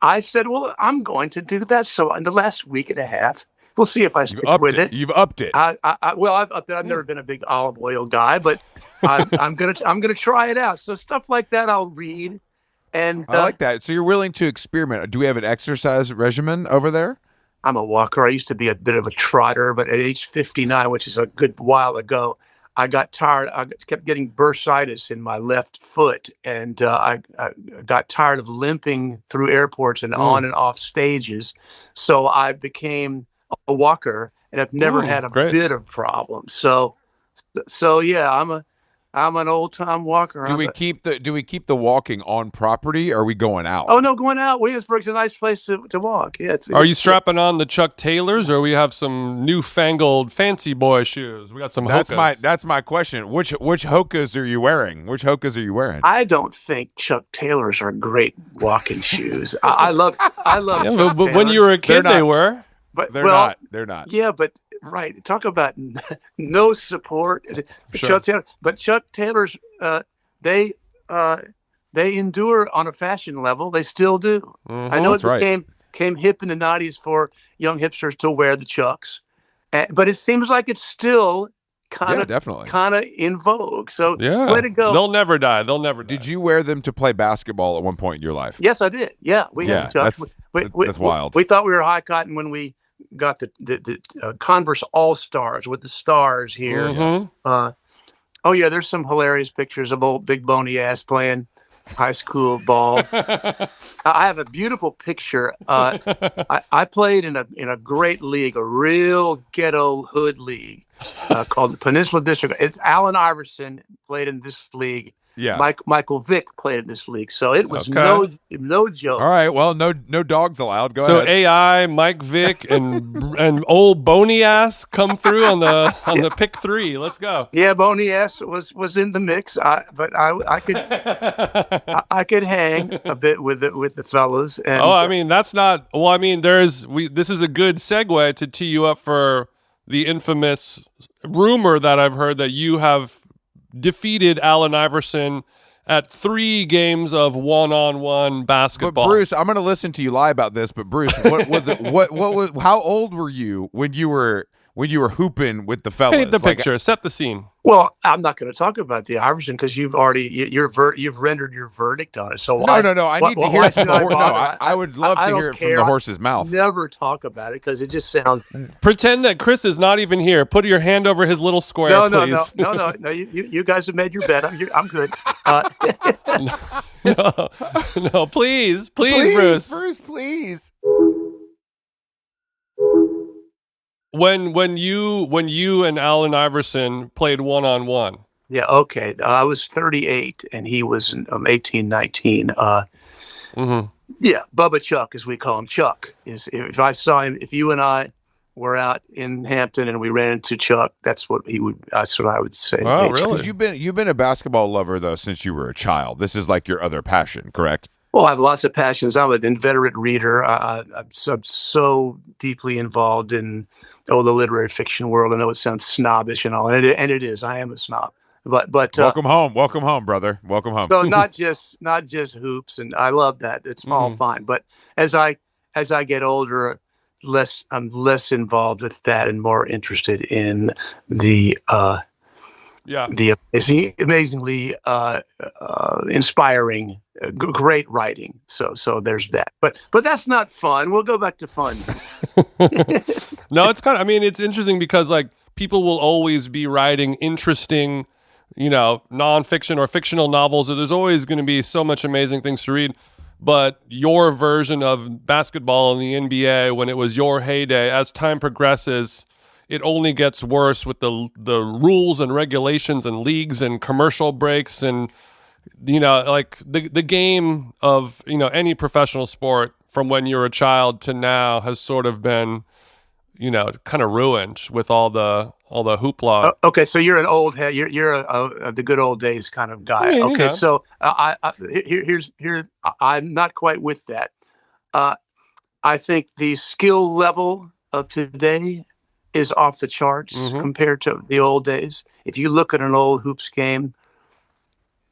I said, well, I'm going to do that. So in the last week and a half, we'll see if I stick with it. You've upped it. I've upped it. I've never been a big olive oil guy, but I'm gonna try it out. So stuff like that, I'll read. And I like that. So you're willing to experiment. Do we have an exercise regimen over there? I'm a walker. I used to be a bit of a trotter, but at age 59, which is a good while ago, I got tired. I kept getting bursitis in my left foot, and I got tired of limping through airports and on and off stages. So I became a walker, and I've never had a bit of problem. So yeah, I'm an old time walker. Do we keep the walking on property, or are we going out? Oh no, going out. Williamsburg's a nice place to walk. Yeah. Are you strapping on the Chuck Taylors, or we have some newfangled fancy boy shoes? We got some Hokas. That's my question. Which Hokas are you wearing? I don't think Chuck Taylors are great walking shoes. I love. Yeah, but when you were a kid, they were. But they're not. They're not. Yeah, but right. Talk about no support. Sure. Chuck Taylor's they endure on a fashion level. They still do. Mm-hmm. I know it right. came hip in the 90s for young hipsters to wear the Chucks, but it seems like it's still kind of in vogue. So way to go. They'll never die. Did you wear them to play basketball at one point in your life? Yes, I did. Yeah, we had Chucks. That's wild. We thought we were high cotton when we got the Converse All Stars with the stars here. Mm-hmm. Oh yeah, there's some hilarious pictures of old big bony ass playing high school ball. I have a beautiful picture. I played in a great league, a real ghetto hood league called the Peninsula District. It's Allen Iverson played in this league. Yeah, Michael Vick played in this league, so it was no joke. All right, well, no dogs allowed. Go so ahead. AI, Mike Vick, and old bony ass come through on the pick three. Let's go. Yeah, bony ass was in the mix. But I could I could hang a bit with the fellas. And, I mean that's not. Well, I mean this is a good segue to tee you up for the infamous rumor that I've heard that you have defeated Allen Iverson at 3 games of one-on-one basketball. But Bruce, I'm going to listen to you lie about this. But Bruce, how old were you when you were hooping with the fellas? Paint the picture. Set the scene. Well, I'm not going to talk about the Iverson because you've rendered your verdict on it. So no. I need to hear it from the horse. I would love to hear it from the horse's mouth. Never talk about it because it just sounds. Pretend that Chris is not even here. Put your hand over his little square, please. No. You guys have made your bet. I'm good. No, please, Bruce. Bruce, please. When you and Allen Iverson played one-on-one. Yeah, okay. I was 38 and he was 18, 19. Mm-hmm. Yeah, Bubba Chuck, as we call him. Chuck is if I saw him, if you and I were out in Hampton and we ran into Chuck, that's what I would say. Oh, really? Because you've been a basketball lover though since you were a child. This is like your other passion, correct? Well, I have lots of passions. I'm an inveterate reader. I'm so deeply involved in the literary fiction world. I know it sounds snobbish and all, and it is. I am a snob. But welcome home, brother. Welcome home. So not just hoops, and I love that. It's all fine. But as I get older, I'm less involved with that and more interested in the amazingly inspiring, great writing. So there's that. But that's not fun. We'll go back to fun. No, it's it's interesting because like people will always be writing interesting, nonfiction or fictional novels. There's always going to be so much amazing things to read. But your version of basketball in the NBA, when it was your heyday, as time progresses, it only gets worse with the rules and regulations and leagues and commercial breaks and like the game of any professional sport from when you're a child to now has sort of been kind of ruined with all the all the hoopla. Okay, so you're an old head. You're a the good old days kind of guy. I mean, Okay, so I'm not quite with that. Uh, I think the skill level of today is off the charts compared to the old days. If you look at an old hoops game,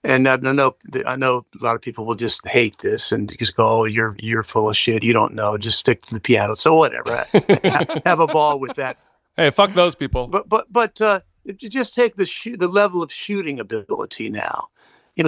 and I know a lot of people will just hate this and just go, "Oh, you're full of shit. You don't know. Just stick to the piano." So whatever, have a ball with that. Hey, fuck those people. But if you just take the level of shooting ability now,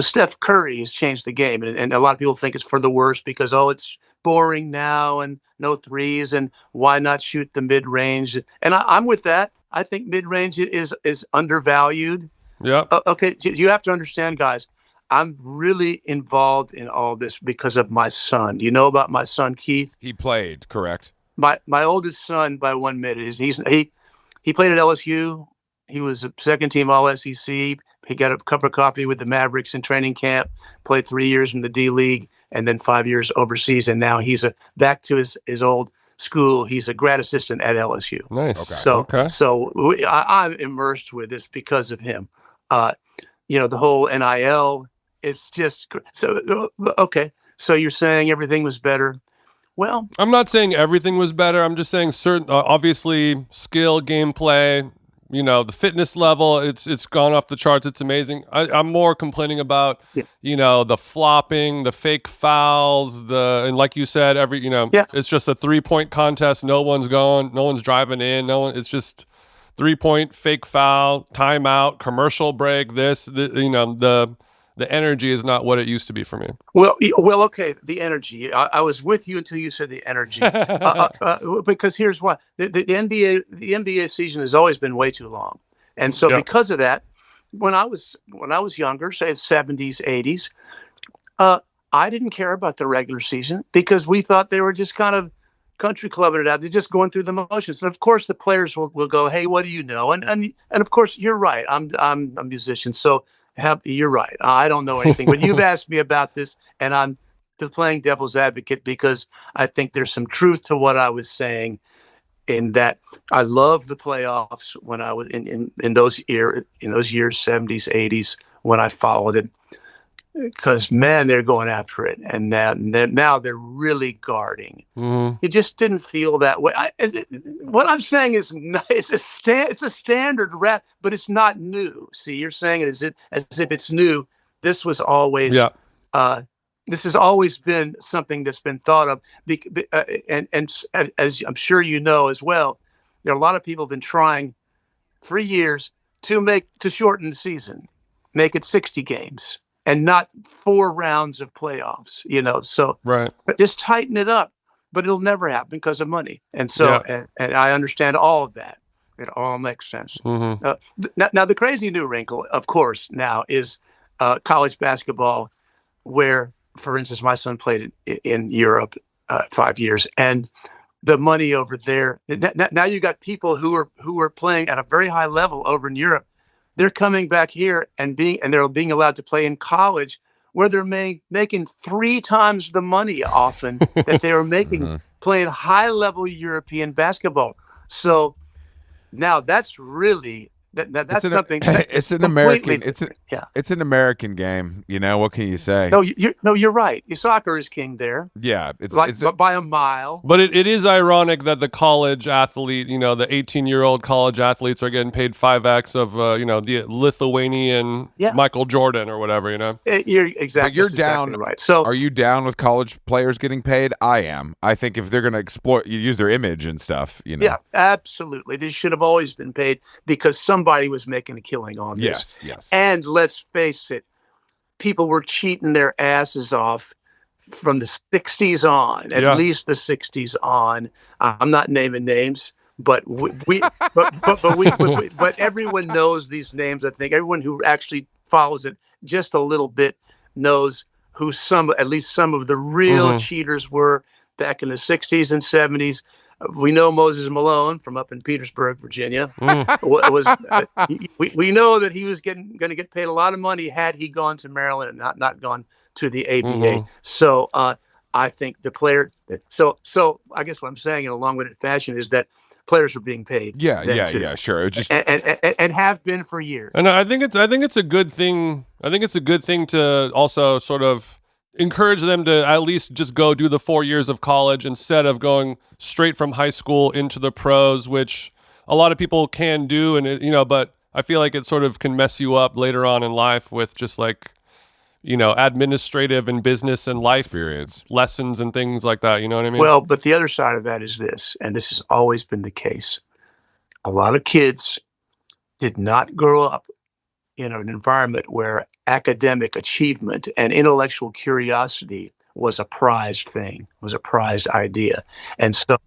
Steph Curry has changed the game, and a lot of people think it's for the worse because it's boring now and no threes, and why not shoot the mid range? And I'm with that. I think mid range is undervalued. Yeah. Okay, you have to understand, guys. I'm really involved in all this because of my son. Do you know about my son, Keith? He played, correct? My oldest son, by 1 minute, he played at LSU. He was a second team All SEC. He got a cup of coffee with the Mavericks in training camp. Played 3 years in the D League and then 5 years overseas. And now he's back to his old school. He's a grad assistant at LSU. Nice. Okay. So I'm immersed with this because of him. The whole NIL. It's just so okay. So you're saying everything was better? Well, I'm not saying everything was better. I'm just saying certain, obviously, skill, gameplay, the fitness level. It's gone off the charts. It's amazing. I'm more complaining about, the flopping, the fake fouls, and like you said, it's just a 3-point contest. No one's driving in. It's just 3-point fake foul, timeout, commercial break. The energy is not what it used to be for me. Well, okay. The energy. I was with you until you said the energy, because here's why: the NBA season has always been way too long, and so because of that, when I was younger, say it's 70s, 80s, I didn't care about the regular season because we thought they were just kind of country clubbing it out. They're just going through the motions, and of course the players will go, "Hey, what do you know?" And of course you're right. I'm a musician, so. You're right. I don't know anything, but you've asked me about this, and I'm playing devil's advocate because I think there's some truth to what I was saying. In that, I love the playoffs when I was in those years, 70s, 80s, when I followed it, because man, they're going after it, and now they're really guarding. Mm-hmm. It just didn't feel that way. What I'm saying is, it's a standard rap, but it's not new. See, you're saying it as if it's new. This was always, this has always been something that's been thought of, and as I'm sure you know as well, there are a lot of people have been trying for years to shorten the season, make it 60 games. And not 4 rounds of playoffs, So right. But just tighten it up. But it'll never happen because of money. And so, and I understand all of that. It all makes sense. Mm-hmm. Now, the crazy new wrinkle, of course, now is college basketball, where, for instance, my son played in Europe 5 years, and the money over there. Now you got people who are playing at a very high level over in Europe. They're coming back here and they're being allowed to play in college, where they're making 3 times the money often that they were making playing high-level European basketball. So now that's really that's something. It's an American. It's an American game. What can you say? No, you're right. Soccer is king there. Yeah, it's by a mile. But it is ironic that the college athlete, the 18-year-old college athletes are getting paid 5x of the Lithuanian Michael Jordan or whatever. You're exactly. But you're down, exactly right. So are you down with college players getting paid? I am. I think if they're going to exploit, use their image and stuff. Yeah, absolutely. They should have always been paid because somebody was making a killing on this. Yes. And let's face it, people were cheating their asses off from the 60s on, at least the 60s on. I'm not naming names, but but everyone knows these names. I think everyone who actually follows it just a little bit knows who at least some of the real cheaters were back in the 60s and 70s. We know Moses Malone from up in Petersburg, Virginia. We know that he was going to get paid a lot of money had he gone to Maryland and not gone to the ABA. So I think the player. So I guess what I'm saying in a long-winded fashion is that players were being paid. Yeah, then too. sure. It just and have been for years. And I think it's a good thing. I think it's a good thing to also sort of encourage them to at least just go do the 4 years of college instead of going straight from high school into the pros, which a lot of people can do, and but I feel like it sort of can mess you up later on in life with just like, administrative and business and life experience lessons and things like that. You know what I mean? Well, but the other side of that is this, and this has always been the case. A lot of kids did not grow up in an environment where academic achievement and intellectual curiosity was a prized thing, was a prized idea. And so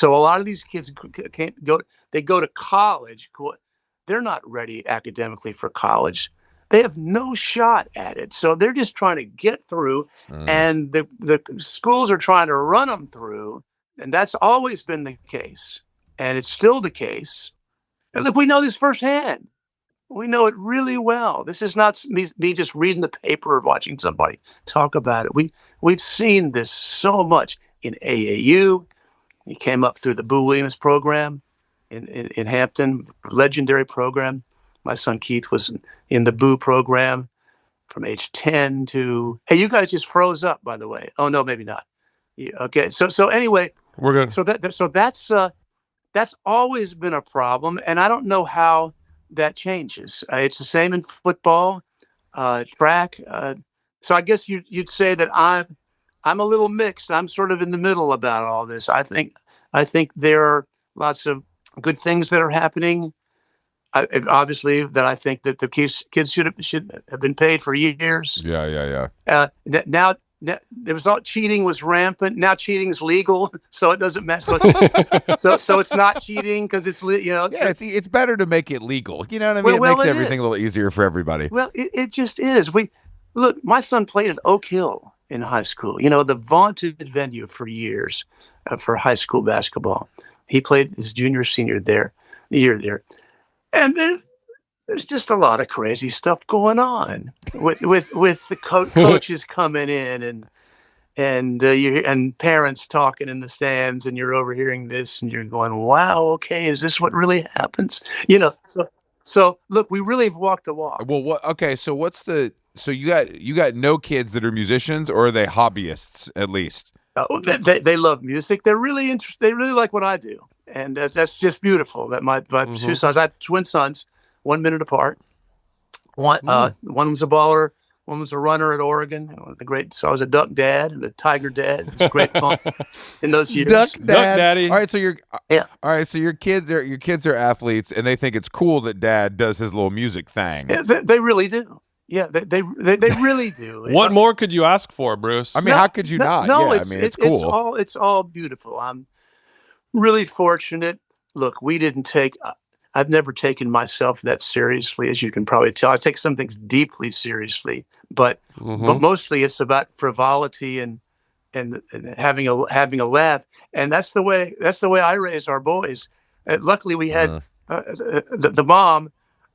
a lot of these kids can't go. They go to college. They're not ready academically for college. They have no shot at it. So they're just trying to get through, and the schools are trying to run them through. And that's always been the case. And it's still the case. And look, we know this firsthand. We know it really well. This is not me just reading the paper or watching somebody talk about it. We've seen this so much in AAU. He came up through the Boo Williams program in Hampton, legendary program. My son Keith was in the Boo program from age 10 to. Hey, you guys just froze up, by the way. Oh no, maybe not. Yeah, okay, so anyway, we're good. So that's always been a problem, and I don't know how that changes. It's the same in football, track. So I guess you'd say that I'm a little mixed. I'm sort of in the middle about all this. I think there are lots of good things that are happening. Obviously, that I think that the kids should have been paid for years. Yeah. Now it was all cheating was rampant. Now cheating is legal, so it doesn't matter. So it's not cheating because it's it's better to make it legal. You know what I mean? It makes everything a little easier for everybody. Well, it just is. Look, my son played at Oak Hill in high school. The vaunted venue for years for high school basketball. He played his junior senior year there, and then there's just a lot of crazy stuff going on with the coaches coming in and parents talking in the stands, and you're overhearing this and you're going, wow, okay, is this what really happens? So look, we really have walked the walk. Well, so you got no kids that are musicians, or are they hobbyists at least? Oh, they love music. They're really interested. They really like what I do, and that's just beautiful. That my two sons, I have twin sons, 1 minute apart. One was a baller, one was a runner at Oregon. So I was a duck dad and a tiger dad. It was great fun in those years. Duck daddy. All right, so your kids are athletes, and they think it's cool that dad does his little music thing. Yeah, they really do. Yeah, they really do. What more could you ask for, Bruce? I mean, how could you not? No, yeah, it's cool. It's all beautiful. I'm really fortunate. Look, I've never taken myself that seriously, as you can probably tell. I take some things deeply seriously, but mostly it's about frivolity and having a laugh. And that's the way I raised our boys. Luckily, we had the mom,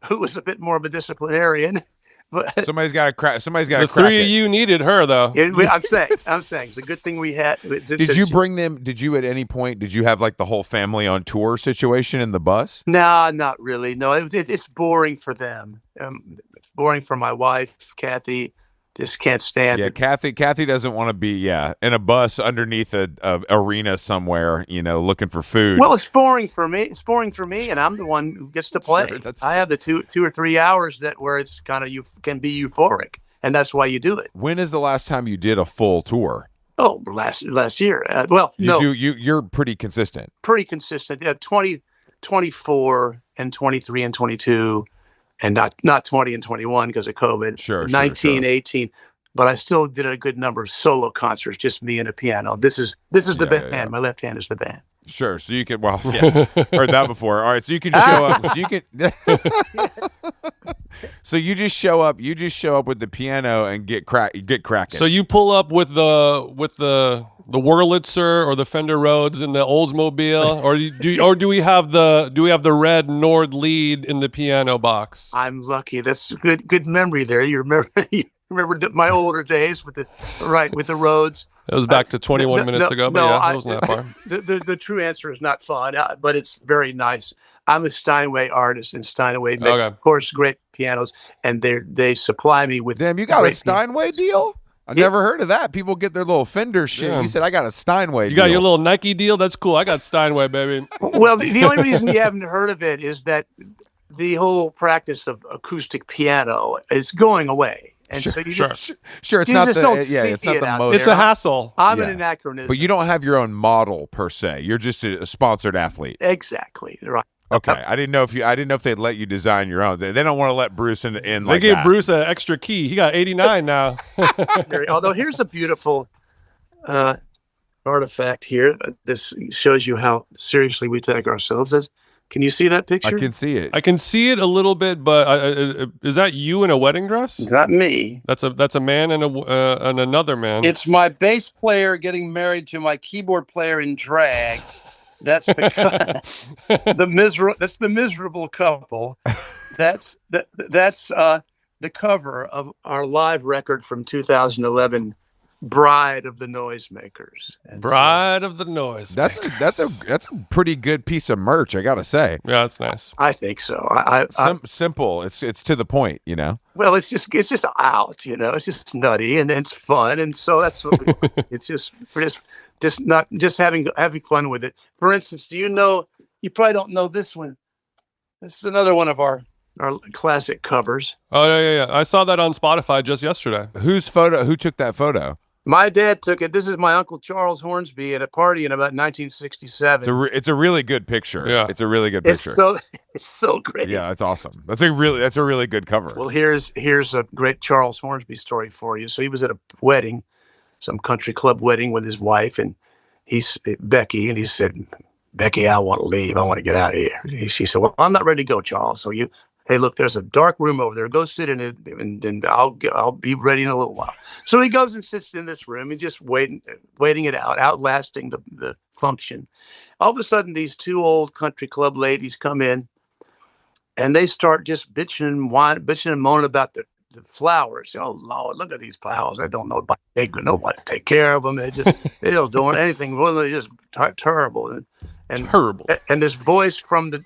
who was a bit more of a disciplinarian. But somebody's got to crack. The three of you needed her, though. I'm saying the good thing we had. Did you bring them? Did you at any point? Did you have like the whole family on tour situation in the bus? No, not really. No, it's boring for them. It's boring for my wife, Kathy. Just can't stand it. Kathy doesn't want to be in a bus underneath a arena somewhere, looking for food. Well, it's boring for me. It's boring for me, and I'm the one who gets to play. Sure, I have the 2 or 3 hours where it's kind of can be euphoric, and that's why you do it. When is the last time you did a full tour? Oh, last year. You're pretty consistent. Pretty consistent. Yeah, 24 and 23 and 22. And not 20 and 21 because of COVID. Sure. 19, 18. But I still did a good number of solo concerts, just me and a piano. This is the band. Yeah. My left hand is the band. Sure. So you can heard that before. All right. So you can show up. So you can. So you just show up. You just show up with the piano and get cracking. So you pull up with the Wurlitzer or the Fender Rhodes in the Oldsmobile, or do we have the red Nord lead in the piano box? I'm lucky. That's good memory there. You remember my older days with the Rhodes. It was back to 21 minutes ago, but it wasn't that far. The true answer is not fun, but it's very nice. I'm a Steinway artist, and Steinway makes, of course, great pianos, and they supply me with. Damn, you got a Steinway deal? I never heard of that. People get their little Fender shit. Yeah. You said I got a Steinway deal. You got your little Nike deal? That's cool. I got Steinway, baby. Well, the only reason you haven't heard of it is that the whole practice of acoustic piano is going away. And sure, so you sure. It's not the it's not the most. It's a hassle. I'm an anachronism. But you don't have your own model per se. You're just a sponsored athlete. Exactly. Right. Okay. I didn't know if they'd let you design your own. They don't want to let Bruce in they like gave that. Bruce an extra key. He got 89 now. Although here's a beautiful artifact here. This shows you how seriously we take ourselves. Can you see that picture? I can see it. I can see it a little bit, but is that you in a wedding dress? Not me. That's a man and another man. It's my bass player getting married to my keyboard player in drag. That's the miserable couple. That's the cover of our live record from 2011. Bride of the Noisemakers. Bride of the Noisemakers. That's a pretty good piece of merch, I gotta say. Yeah, it's nice. I think so. Simple. It's to the point, you know. Well, it's just out, you know. It's just nutty and it's fun, and so that's what we're just having fun with it. For instance, do you know? You probably don't know this one. This is another one of our classic covers. Oh yeah. I saw that on Spotify just yesterday. Who took that photo? My dad took it. This is my Uncle Charles Hornsby at a party in about 1967. It's a really good picture. Yeah. It's a really good picture. It's so great. Yeah, it's awesome. That's a really good cover. Well, here's a great Charles Hornsby story for you. So he was at a wedding, some country club wedding with his wife, and he's Becky, and he said, "Becky, I want to leave. I want to get out of here." She said, "Well, I'm not ready to go, Charles. So hey, look, there's a dark room over there. Go sit in it, and I'll be ready in a little while." So he goes and sits in this room and just waiting it out, outlasting the function. All of a sudden, these two old country club ladies come in, and they start just bitching and moaning about the flowers. Oh Lord, look at these flowers. I don't know nobody take care of them. They don't doing anything. Well, they're just terrible and terrible. And this voice from the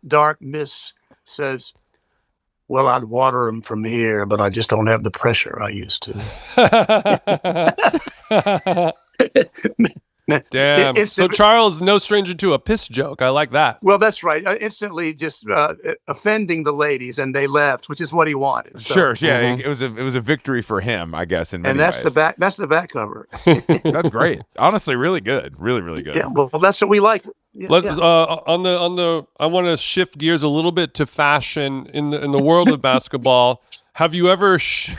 dark mist says, "Well, I'd water them from here, but I just don't have the pressure I used to." Damn. So Charles, no stranger to a piss joke. I like that. Well, that's right. Instantly just offending the ladies, and they left, which is what he wanted. So. Sure. Yeah. It was a victory for him, I guess. And that's ways. That's the back cover. That's great. Honestly, really good. Really, really good. Yeah. Well, that's what we like. Yeah, on the I want to shift gears a little bit to fashion in the world of basketball. Have you ever?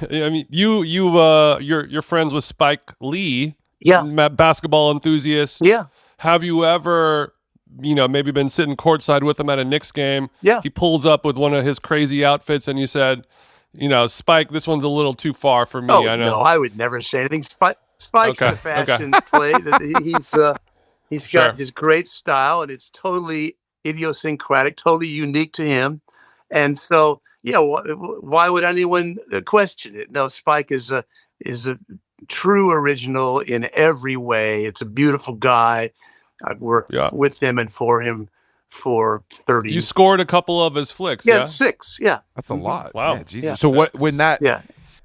You're friends with Spike Lee. Yeah. Basketball enthusiast. Yeah. Have you ever, maybe been sitting courtside with him at a Knicks game? Yeah. He pulls up with one of his crazy outfits, and you said, Spike, this one's a little too far for me. Oh, I know. No, I would never say anything. Spike's a fashion play. He's got his great style, and it's totally idiosyncratic, totally unique to him. And so, why would anyone question it? No, Spike is a true original in every way. It's a beautiful guy. I've worked with him and for him for 30 years. You scored a couple of his flicks, yeah? 6, yeah. That's a lot. Wow. Yeah, Jesus. Yeah. So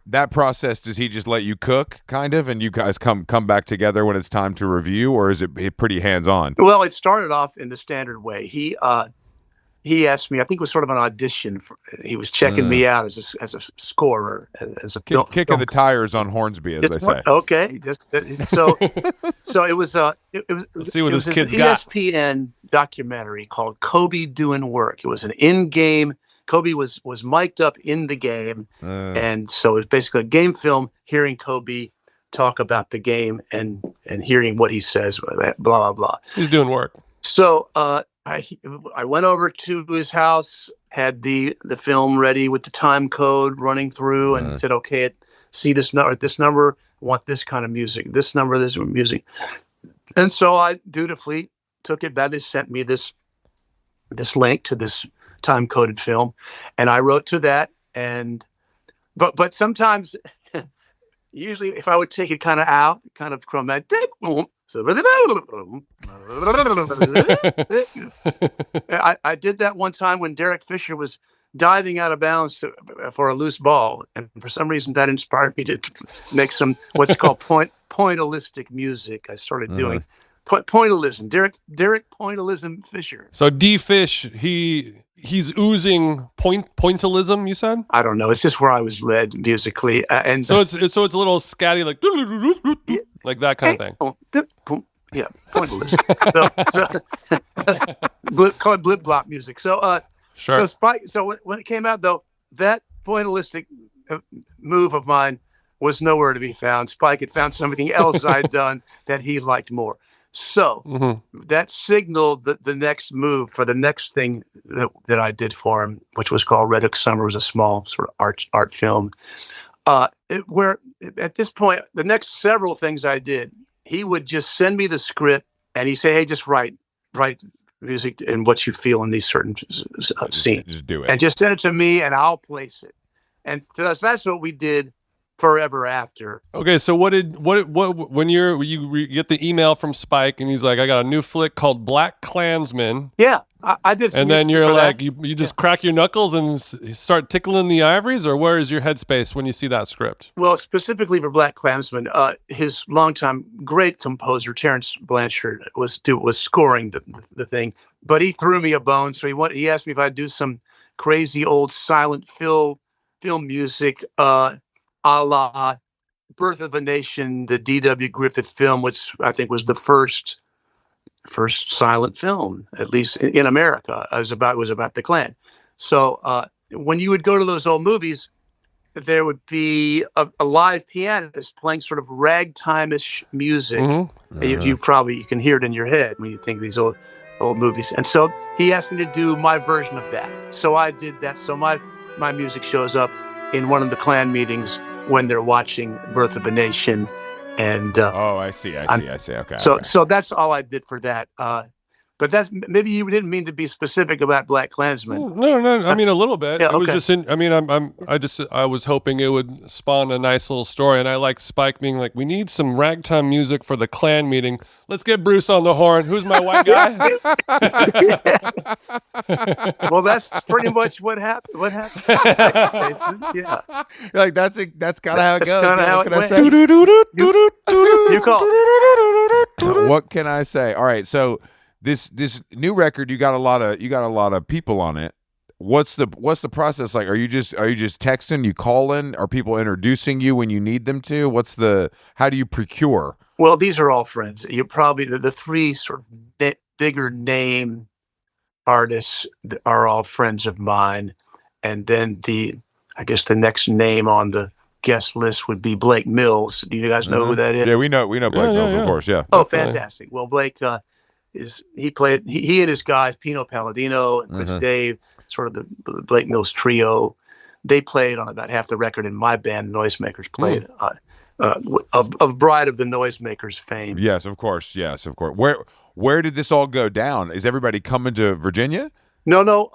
that process, does he just let you cook, kind of, and you guys come back together when it's time to review, or is it pretty hands-on? Well, it started off in the standard way. He asked me, I think it was sort of an audition. He was checking me out as a scorer, as a kicking the tires on Hornsby, as they say. Okay, so it was. Let's see what this kid's got. ESPN documentary called "Kobe Doing Work." It was an in-game. Kobe was mic'd up in the game, and so it was basically a game film. Hearing Kobe talk about the game and hearing what he says, blah blah blah. He's doing work. So I went over to his house, had the film ready with the time code running through, and said, "Okay, see this number, I want this kind of music. This number, this music." And so I dutifully took it back. They sent me this link to this time coded film, and I wrote to that. But sometimes usually if I would take it kind of out, kind of chromatic. I did that one time when Derek Fisher was diving out of bounds for a loose ball, and for some reason that inspired me to make some what's called pointillistic music. I started doing pointillism. Derek Pointillism Fisher. So D Fish, he's oozing pointillism. You said? I don't know. It's just where I was led musically, and so it's a little scatty, like that kind of thing. Yeah, pointillism. Call it blip blop music. So sure. So Spike. So when it came out, though, that pointillistic move of mine was nowhere to be found. Spike had found something else I'd done that he liked more. So that signaled the next move for the next thing that I did for him, which was called Red Hook Summer. It was a small sort of art film. Where at this point, the next several things I did, he would just send me the script and he'd say, "Hey, just write music and what you feel in these certain scenes. Just do it. And just send it to me and I'll place it." And that's what we did forever after. Okay, so what when you get the email from Spike and he's like, "I got a new flick called Black Klansman." Yeah, I did. And then you're like, you just crack your knuckles and start tickling the ivories, or where is your headspace when you see that script? Well, specifically for Black Klansman, his longtime great composer Terrence Blanchard was scoring the thing, but he threw me a bone. So he asked me if I'd do some crazy old silent film music, a la Birth of a Nation, the D.W. Griffith film, which I think was the first silent film, at least in America. It was about the Klan. So when you would go to those old movies, there would be a live pianist playing sort of ragtime-ish music. You can hear it in your head when you think of these old movies. And so he asked me to do my version of that. So I did that. So my music shows up in one of the Klan meetings when they're watching Birth of a Nation. And I see. Okay. So that's all I did for that. But that's maybe you didn't mean to be specific about Black Klansman. No. I mean a little bit. Yeah, It was okay. just I was hoping it would spawn a nice little story, and I like Spike being like, "We need some ragtime music for the Klan meeting. Let's get Bruce on the horn. Who's my white guy?" Well, that's pretty much what happened. Yeah. You're like, that's kind of how it goes. kinda how What it can I went. say? You call. What can I say? All right, so this new record, you got a lot of people on it. What's the process like? Are you just texting? You calling? Are people introducing you when you need them to? How do you procure? Well, these are all friends. You probably the three sort of bigger name artists are all friends of mine, and then I guess the next name on the guest list would be Blake Mills. Do you guys know who that is? Yeah, we know Blake Mills, of course. Yeah. Oh, fantastic. Well, Blake he and his guys, Pino Palladino and Chris Dave, sort of the Blake Mills trio. They played on about half the record in my band, Noisemakers, played of Bride of the Noisemakers fame. Yes, of course. Where did this all go down? Is everybody coming to Virginia? No.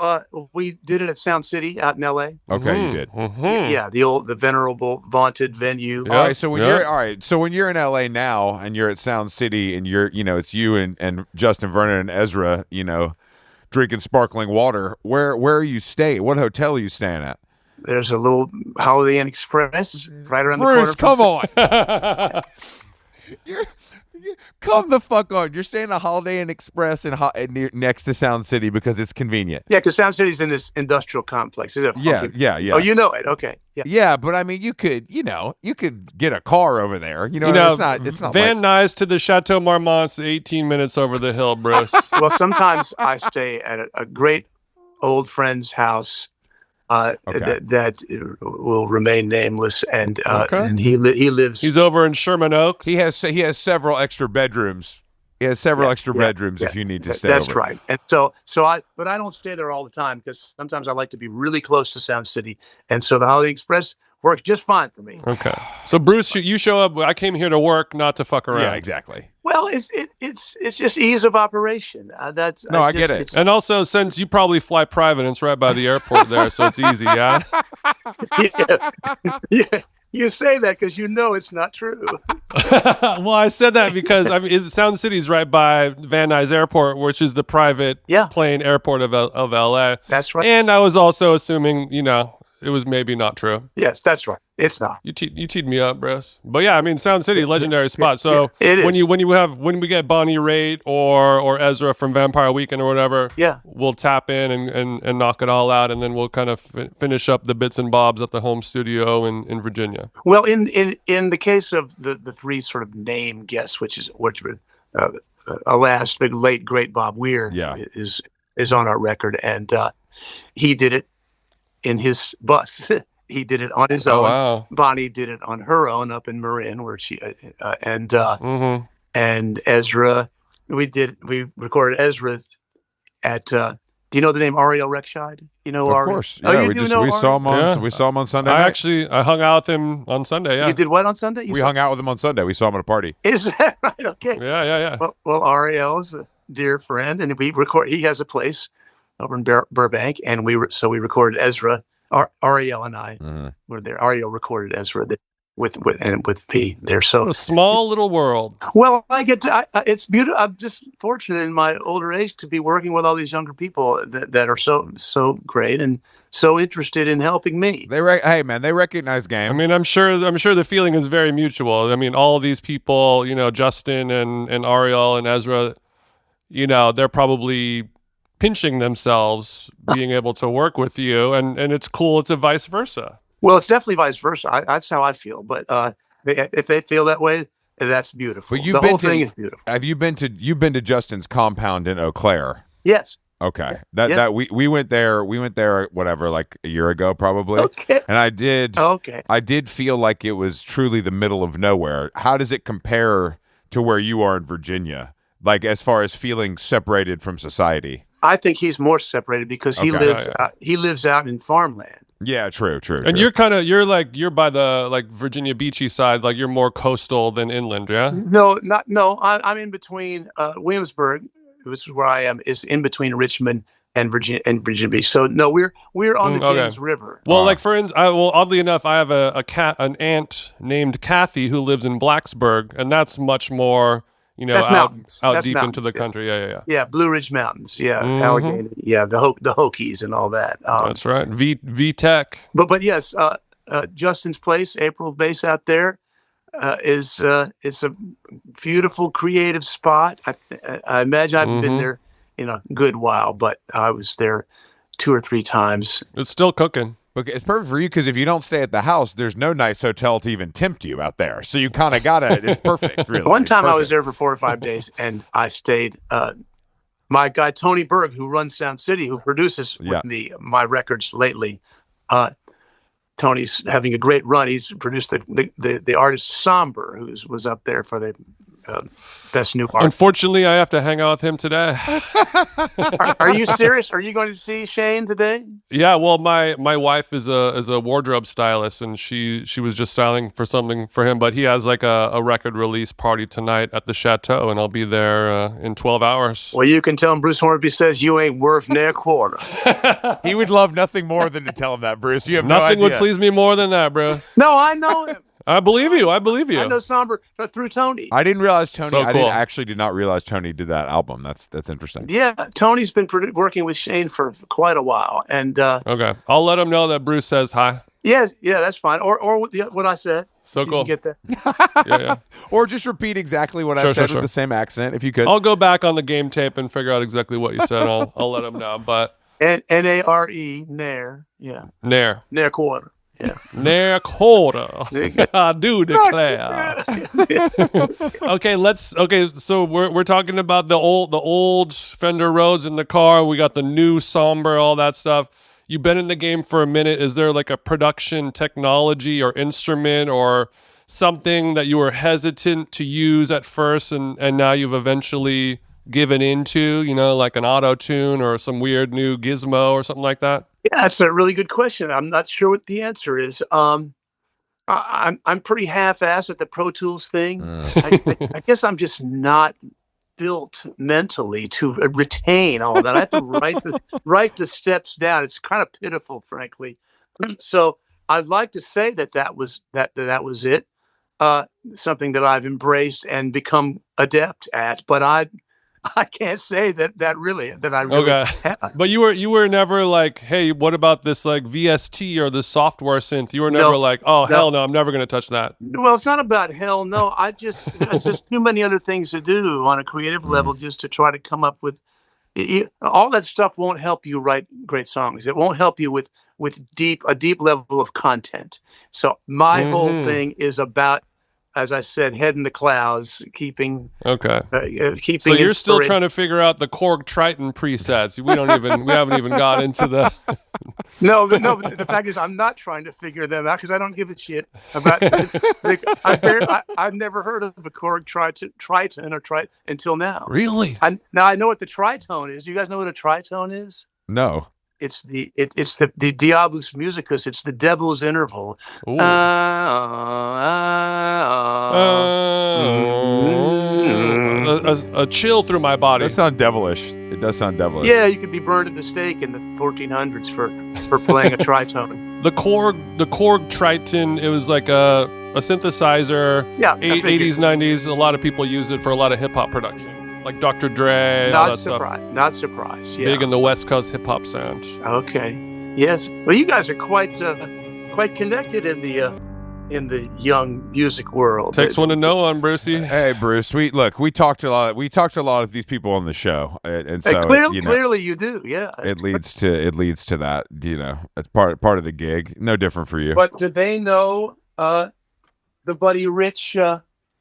We did it at Sound City out in L.A. Okay, you did. Yeah, the venerable, vaunted venue. All right, so when you're in LA now and you're at Sound City and it's you and Justin Vernon and Ezra, drinking sparkling water, where are you staying? What hotel are you staying at? There's a little Holiday Inn Express right around Bruce, the corner. come on. Come the fuck on. You're staying at Holiday Inn Express next to Sound City because it's convenient. Yeah, because Sound City's in this industrial complex. Yeah. Oh, you know it. Okay. Yeah. Yeah, but I mean, you could get a car over there. It's not Van Nuys to the Chateau Marmont's 18 minutes over the hill, Bruce. Well, sometimes I stay at a great old friend's house that will remain nameless, and he lives. He's over in Sherman Oaks. He has several extra bedrooms. He has several extra bedrooms if you need to stay. That's over. right. And but I don't stay there all the time because sometimes I like to be really close to Sound City, and so the Holiday Express works just fine for me. Okay. So Bruce, you show up. I came here to work, not to fuck around. Yeah, exactly. Well, it's just ease of operation. I get it. And also, since you probably fly private, and it's right by the airport there, so it's easy. Yeah. You say that because you know it's not true. Well, I said that because Sound City's right by Van Nuys Airport, which is the private plane airport of LA. That's right. And I was also assuming, it was maybe not true. Yes, that's right. It's not. You teed me up, Bruce. But yeah, I mean, Sound City, legendary spot. So it is. when we get Bonnie Raitt or Ezra from Vampire Weekend or whatever, we'll tap in and knock it all out, and then we'll kind of finish up the bits and bobs at the home studio in Virginia. Well, in the case of the three sort of name guests, which alas, the late great Bob Weir is on our record, and he did it in his bus. He did it on his own. Wow. Bonnie did it on her own up in Marin, where she and Ezra. We recorded Ezra at. Do you know the name Ariel Rekshide? You know, of course. Yeah, we saw him on. We saw him on Sunday. I hung out with him on Sunday. Yeah, you did what on Sunday? We hung out with him on Sunday. We saw him at a party. Is that right? Okay. Yeah. Well, Ariel is a dear friend, and He has a place over in Burbank, and we recorded Ezra. Ariel and I were there. Ariel recorded Ezra with P there. So what a small little world. Well, it's beautiful. I'm just fortunate in my older age to be working with all these younger people that are so great and so interested in helping me. Hey man, they recognize game. I mean, I'm sure the feeling is very mutual. I mean, all of these people, Justin and Ariel and Ezra, they're probably pinching themselves being able to work with you, and it's cool. It's a vice versa. Well, it's definitely vice versa. That's how I feel. But if they feel that way, that's beautiful. But whole thing is beautiful. Have you've been to Justin's compound in Eau Claire? Yes. Okay. We went there. Whatever, like a year ago, probably. Okay. And I did. Okay. I did feel like it was truly the middle of nowhere. How does it compare to where you are in Virginia? Like as far as feeling separated from society? I think he's more separated because he lives out in farmland. Yeah, true. And you're by the Virginia beachy side, like you're more coastal than inland, yeah? No. I'm in between Williamsburg, which is where I am, is in between Richmond and Virginia Beach. So no, we're on the James River. Well, for instance, oddly enough, I have an aunt named Kathy who lives in Blacksburg, and that's much more. That's out deep into the country. Yeah. Yeah, Blue Ridge Mountains. Yeah, Allegheny. Yeah, the Hokies and all that. That's right. V-Tech. But yes, Justin's place, April Base out there, it's a beautiful, creative spot. I imagine I've been there in a good while, but I was there 2 or 3 times. It's still cooking. Look, it's perfect for you because if you don't stay at the house, there's no nice hotel to even tempt you out there. So you kind of got it. It's perfect, really. One time I was there for 4 or 5 days, and I stayed. My guy Tony Berg, who runs Sound City, who produces with me my records lately. Tony's having a great run. He's produced the artist Sombr, who was up there for the best new art. Unfortunately, I have to hang out with him today. Are you serious? Are you going to see Shane today? Yeah, well, my wife is a wardrobe stylist, and she was just styling for something for him. But he has like a record release party tonight at the Chateau, and I'll be there in 12 hours. Well, you can tell him Bruce Hornsby says you ain't worth near quarter. He would love nothing more than to tell him that, Bruce. You have nothing no idea. would please me more than that, bro. No, I know him. I believe you. I know Sombr through Tony. I didn't realize Tony. So cool. I did not realize Tony did that album. That's interesting. Yeah, Tony's been working with Shane for quite a while, and okay, I'll let him know that Bruce says hi. Yeah, that's fine. Or what I said. So cool. You get that? Yeah. Or just repeat exactly what I said with the same accent, if you could. I'll go back on the game tape and figure out exactly what you said. I'll let him know. But Nare, Nair, yeah, Nair quarter. Yeah. Nair quarter. I do declare. Okay, so we're talking about the old Fender Rhodes in the car. We got the new Sombr, all that stuff. You've been in the game for a minute. Is there like a production technology or instrument or something that you were hesitant to use at first and now you've eventually given into, like an auto-tune or some weird new gizmo or something like that? Yeah, that's a really good question. I'm not sure what the answer is. I'm pretty half-assed at the Pro Tools thing. I guess I'm just not built mentally to retain all that. I have to write the steps down. It's kind of pitiful, frankly. So I'd like to say that was it. Something that I've embraced and become adept at, but I can't say that I really Okay. have. But you were never like, hey, what about this like VST or this software synth? You were never No, like, oh, no. hell no, I'm never going to touch that. Well, it's not about hell no. There's just too many other things to do on a creative level just to try to come up with all that stuff. Won't help you write great songs. It won't help you with a deep level of content. So my whole thing is about, as I said, head in the clouds, keeping. Okay. Keeping. So you're still trying to figure out the Korg Triton presets. We haven't even got into the. No. The fact is, I'm not trying to figure them out because I don't give a shit about. I've never heard of a Korg Triton until now. Really? Now I know what the tritone is. You guys know what a tritone is? No. It's the Diabolus Musicus. It's the devil's interval. A chill through my body. That sounds devilish. It does sound devilish. Yeah, you could be burned at the stake in the 1400s for playing a tritone. The Korg Triton. It was like a synthesizer. Yeah, 80s, 90s. A lot of people use it for a lot of hip hop production. Like Dr. Dre, all that stuff. Not surprised. Yeah. Big in the West Coast hip hop sound. Okay. Yes. Well, you guys are quite connected in the young music world. Takes one to know one, Brucey. Hey, Bruce. We talked to a lot of these people on the show, and so clearly you do. Yeah. It leads to that. It's part of the gig. No different for you. But do they know the Buddy Rich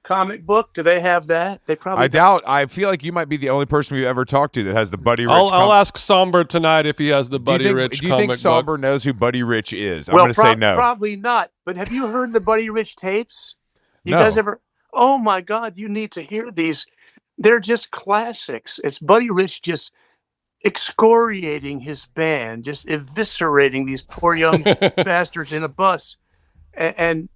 comic book? Do they have that? They probably. I doubt. I feel like you might be the only person we've ever talked to that has the Buddy Rich. I'll ask Sombr tonight if he has the Buddy Rich comic book. Do you think Sombr knows who Buddy Rich is? I'm Well, going to say no. Probably not. But have you heard the Buddy Rich tapes? You No. guys ever? Oh my God! You need to hear these. They're just classics. It's Buddy Rich just excoriating his band, just eviscerating these poor young bastards in a bus, and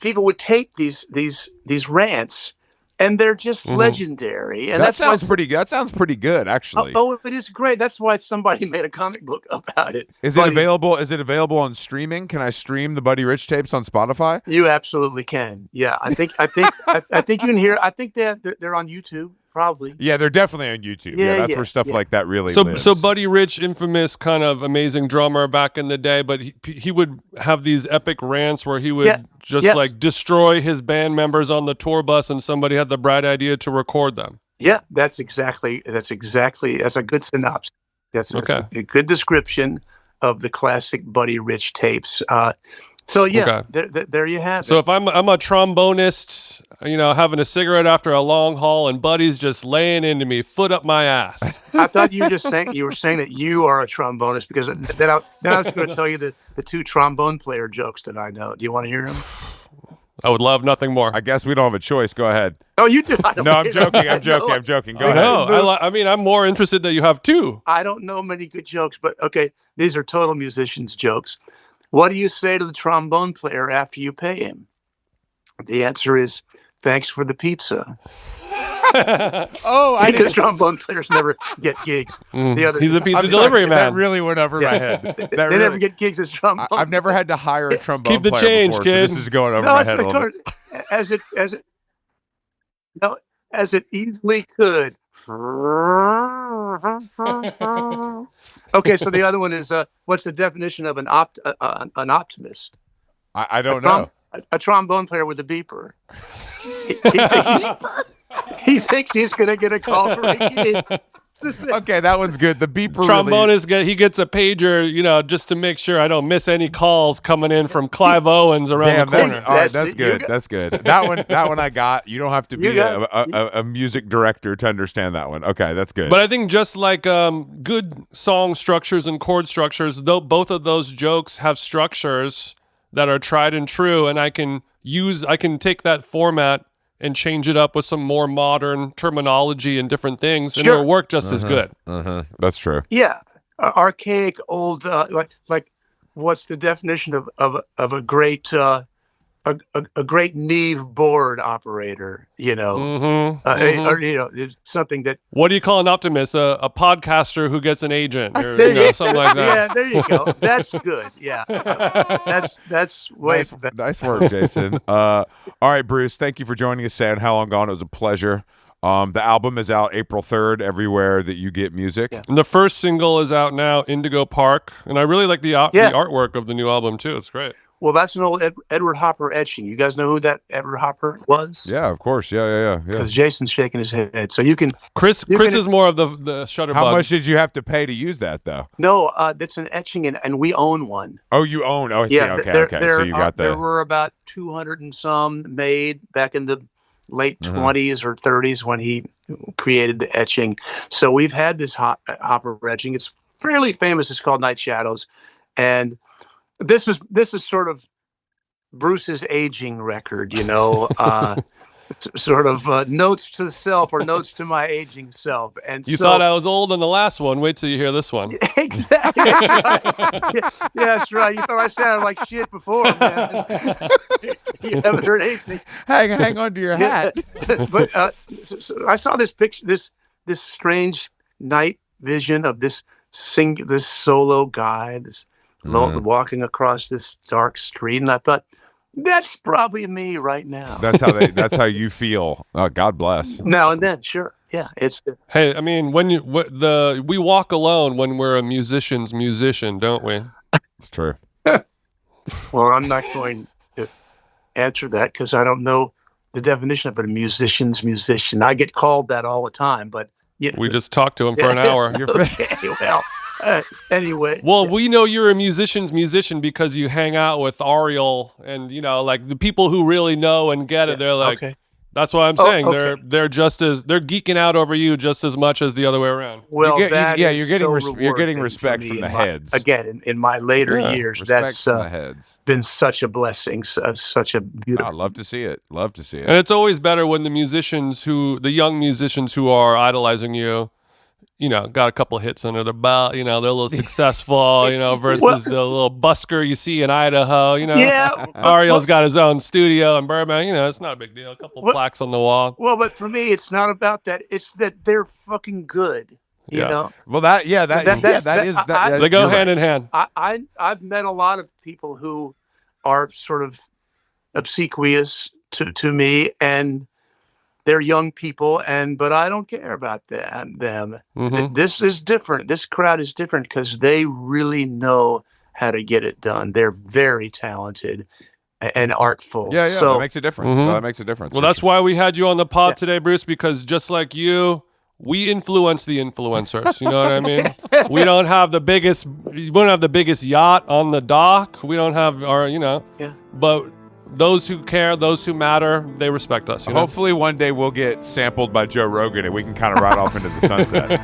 people would tape these rants, and they're just legendary. And that sounds pretty good, actually. Oh, it is great. That's why somebody made a comic book about it. Is it available? Is it available on streaming? Can I stream the Buddy Rich tapes on Spotify? You absolutely can. Yeah, I think you can hear. I think they're on YouTube. Probably. Yeah, they're definitely on YouTube. Yeah, that's where stuff like that really lives. So Buddy Rich, infamous kind of amazing drummer back in the day, but he would have these epic rants where he would like destroy his band members on the tour bus, and somebody had the bright idea to record them. Yeah, that's a good synopsis. That's a good description of the classic Buddy Rich tapes. So yeah, there you have it. So if I'm a trombonist, having a cigarette after a long haul, and Buddy's just laying into me, foot up my ass. I thought you were saying that you are a trombonist, because then I was going to tell you the two trombone player jokes that I know. Do you want to hear them? I would love nothing more. I guess we don't have a choice. Go ahead. Oh, you do. No, I'm joking. I'm joking. Go ahead. No, I mean, I'm more interested that you have two. I don't know many good jokes, but okay, these are total musicians' jokes. What do you say to the trombone player after you pay him? The answer is, thanks for the pizza. Because trombone players never get gigs. He's a pizza delivery man. That really went over my head. They never get gigs as trombone. I've never had to hire a trombone Keep the player change, before, kid. so this is going over my head a little bit. As it easily could. Okay, so the other one is, what's the definition of an optimist? I don't know. A trombone player with a beeper. He thinks he's going to get a call for a gig. Okay, that one's good. The beeper. Trombonist, he gets a pager, just to make sure I don't miss any calls coming in from Clive Owens around the corner. All right, that's good. That's good. That one I got. You don't have to be a music director to understand that one. Okay, that's good. But I think just like good song structures and chord structures, both of those jokes have structures that are tried and true, and I can take that format and change it up with some more modern terminology and different things, and it'll work just as good. That's true. Yeah, archaic, old, like what's the definition of a great a great Neve board operator, or it's something that. What do you call an optimist? A podcaster who gets an agent, or something like that. Yeah, there you go. That's good. Yeah, that's way better. Nice work, Jason. All right, Bruce. Thank you for joining us. Saying How Long Gone. It was a pleasure. The album is out April 3rd everywhere that you get music. Yeah. And the first single is out now, Indigo Park, and I really like the artwork of the new album too. It's great. Well, that's an old Edward Hopper etching. You guys know who that Edward Hopper was? Yeah, of course. Yeah. Because Jason's shaking his head. So you can... Chris is more of the Shutterbug. How much did you have to pay to use that, though? No, that's an etching, and we own one. Oh, you own? Oh, I see. Yeah, Okay. So you got There were about 200 and some made back in the late 20s or 30s when he created the etching. So we've had this Hopper etching. It's fairly famous. It's called Night Shadows. And... This is sort of Bruce's aging record, sort of notes to self or notes to my aging self. And you thought I was old on the last one. Wait till you hear this one. Exactly. That's right. Yeah, that's right. You thought I sounded like shit before, man. You haven't heard anything. Hang on to your hat. But so I saw this picture, this strange night vision of this solo guy, walking across this dark street, and I thought, that's probably me right now. That's how you feel. Oh, God bless. Now and then, sure, yeah. Hey, I mean, when we walk alone when we're a musician's musician, don't we? It's true. Well, I'm not going to answer that because I don't know the definition of a musician's musician. I get called that all the time, but we just talked to him for an hour. Okay, well. Anyway. Well, we know you're a musician's musician because you hang out with Ariel, and like the people who really know and get it. They're like, okay. That's what I'm saying. Okay. They're geeking out over you just as much as the other way around. Well, you're getting respect from the heads. Again, in my later years, that's been such a blessing, such a beautiful. I'd love to see it. And it's always better when the young musicians who are idolizing you, got a couple of hits under their belt, they're a little successful, versus the little busker you see in Idaho, Yeah. Ariel's got his own studio in Burbank, it's not a big deal. A couple of plaques on the wall. Well, but for me, it's not about that. It's that they're fucking good, you know? Well, that is. They go hand in hand. I've met a lot of people who are sort of obsequious to me, and they're young people, but I don't care about them. Mm-hmm. This is different. This crowd is different because they really know how to get it done. They're very talented and artful. Yeah. So that makes a difference. Mm-hmm. That makes a difference. Well, that's why we had you on the pod today, Bruce, because just like you, we influence the influencers. You know what I mean? We don't have the biggest yacht on the dock. We don't have but those who care, those who matter, they respect us. Hopefully one day we'll get sampled by Joe Rogan and we can kind of ride off into the sunset.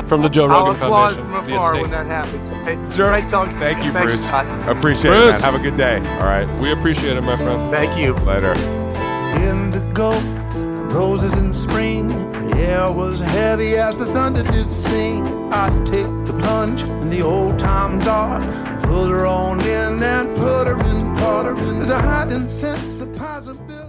From the Joe Rogan Foundation. From afar when that happens. Okay? Sure. Thank you, Bruce. Appreciate it, man. Have a good day. All right. We appreciate it, my friend. Thank you. Later. Indigo, roses in spring. The air was heavy as the thunder did sing. I'd take the plunge in the old time dark, put her on in and put her in water. There's a hiding sense of possibility.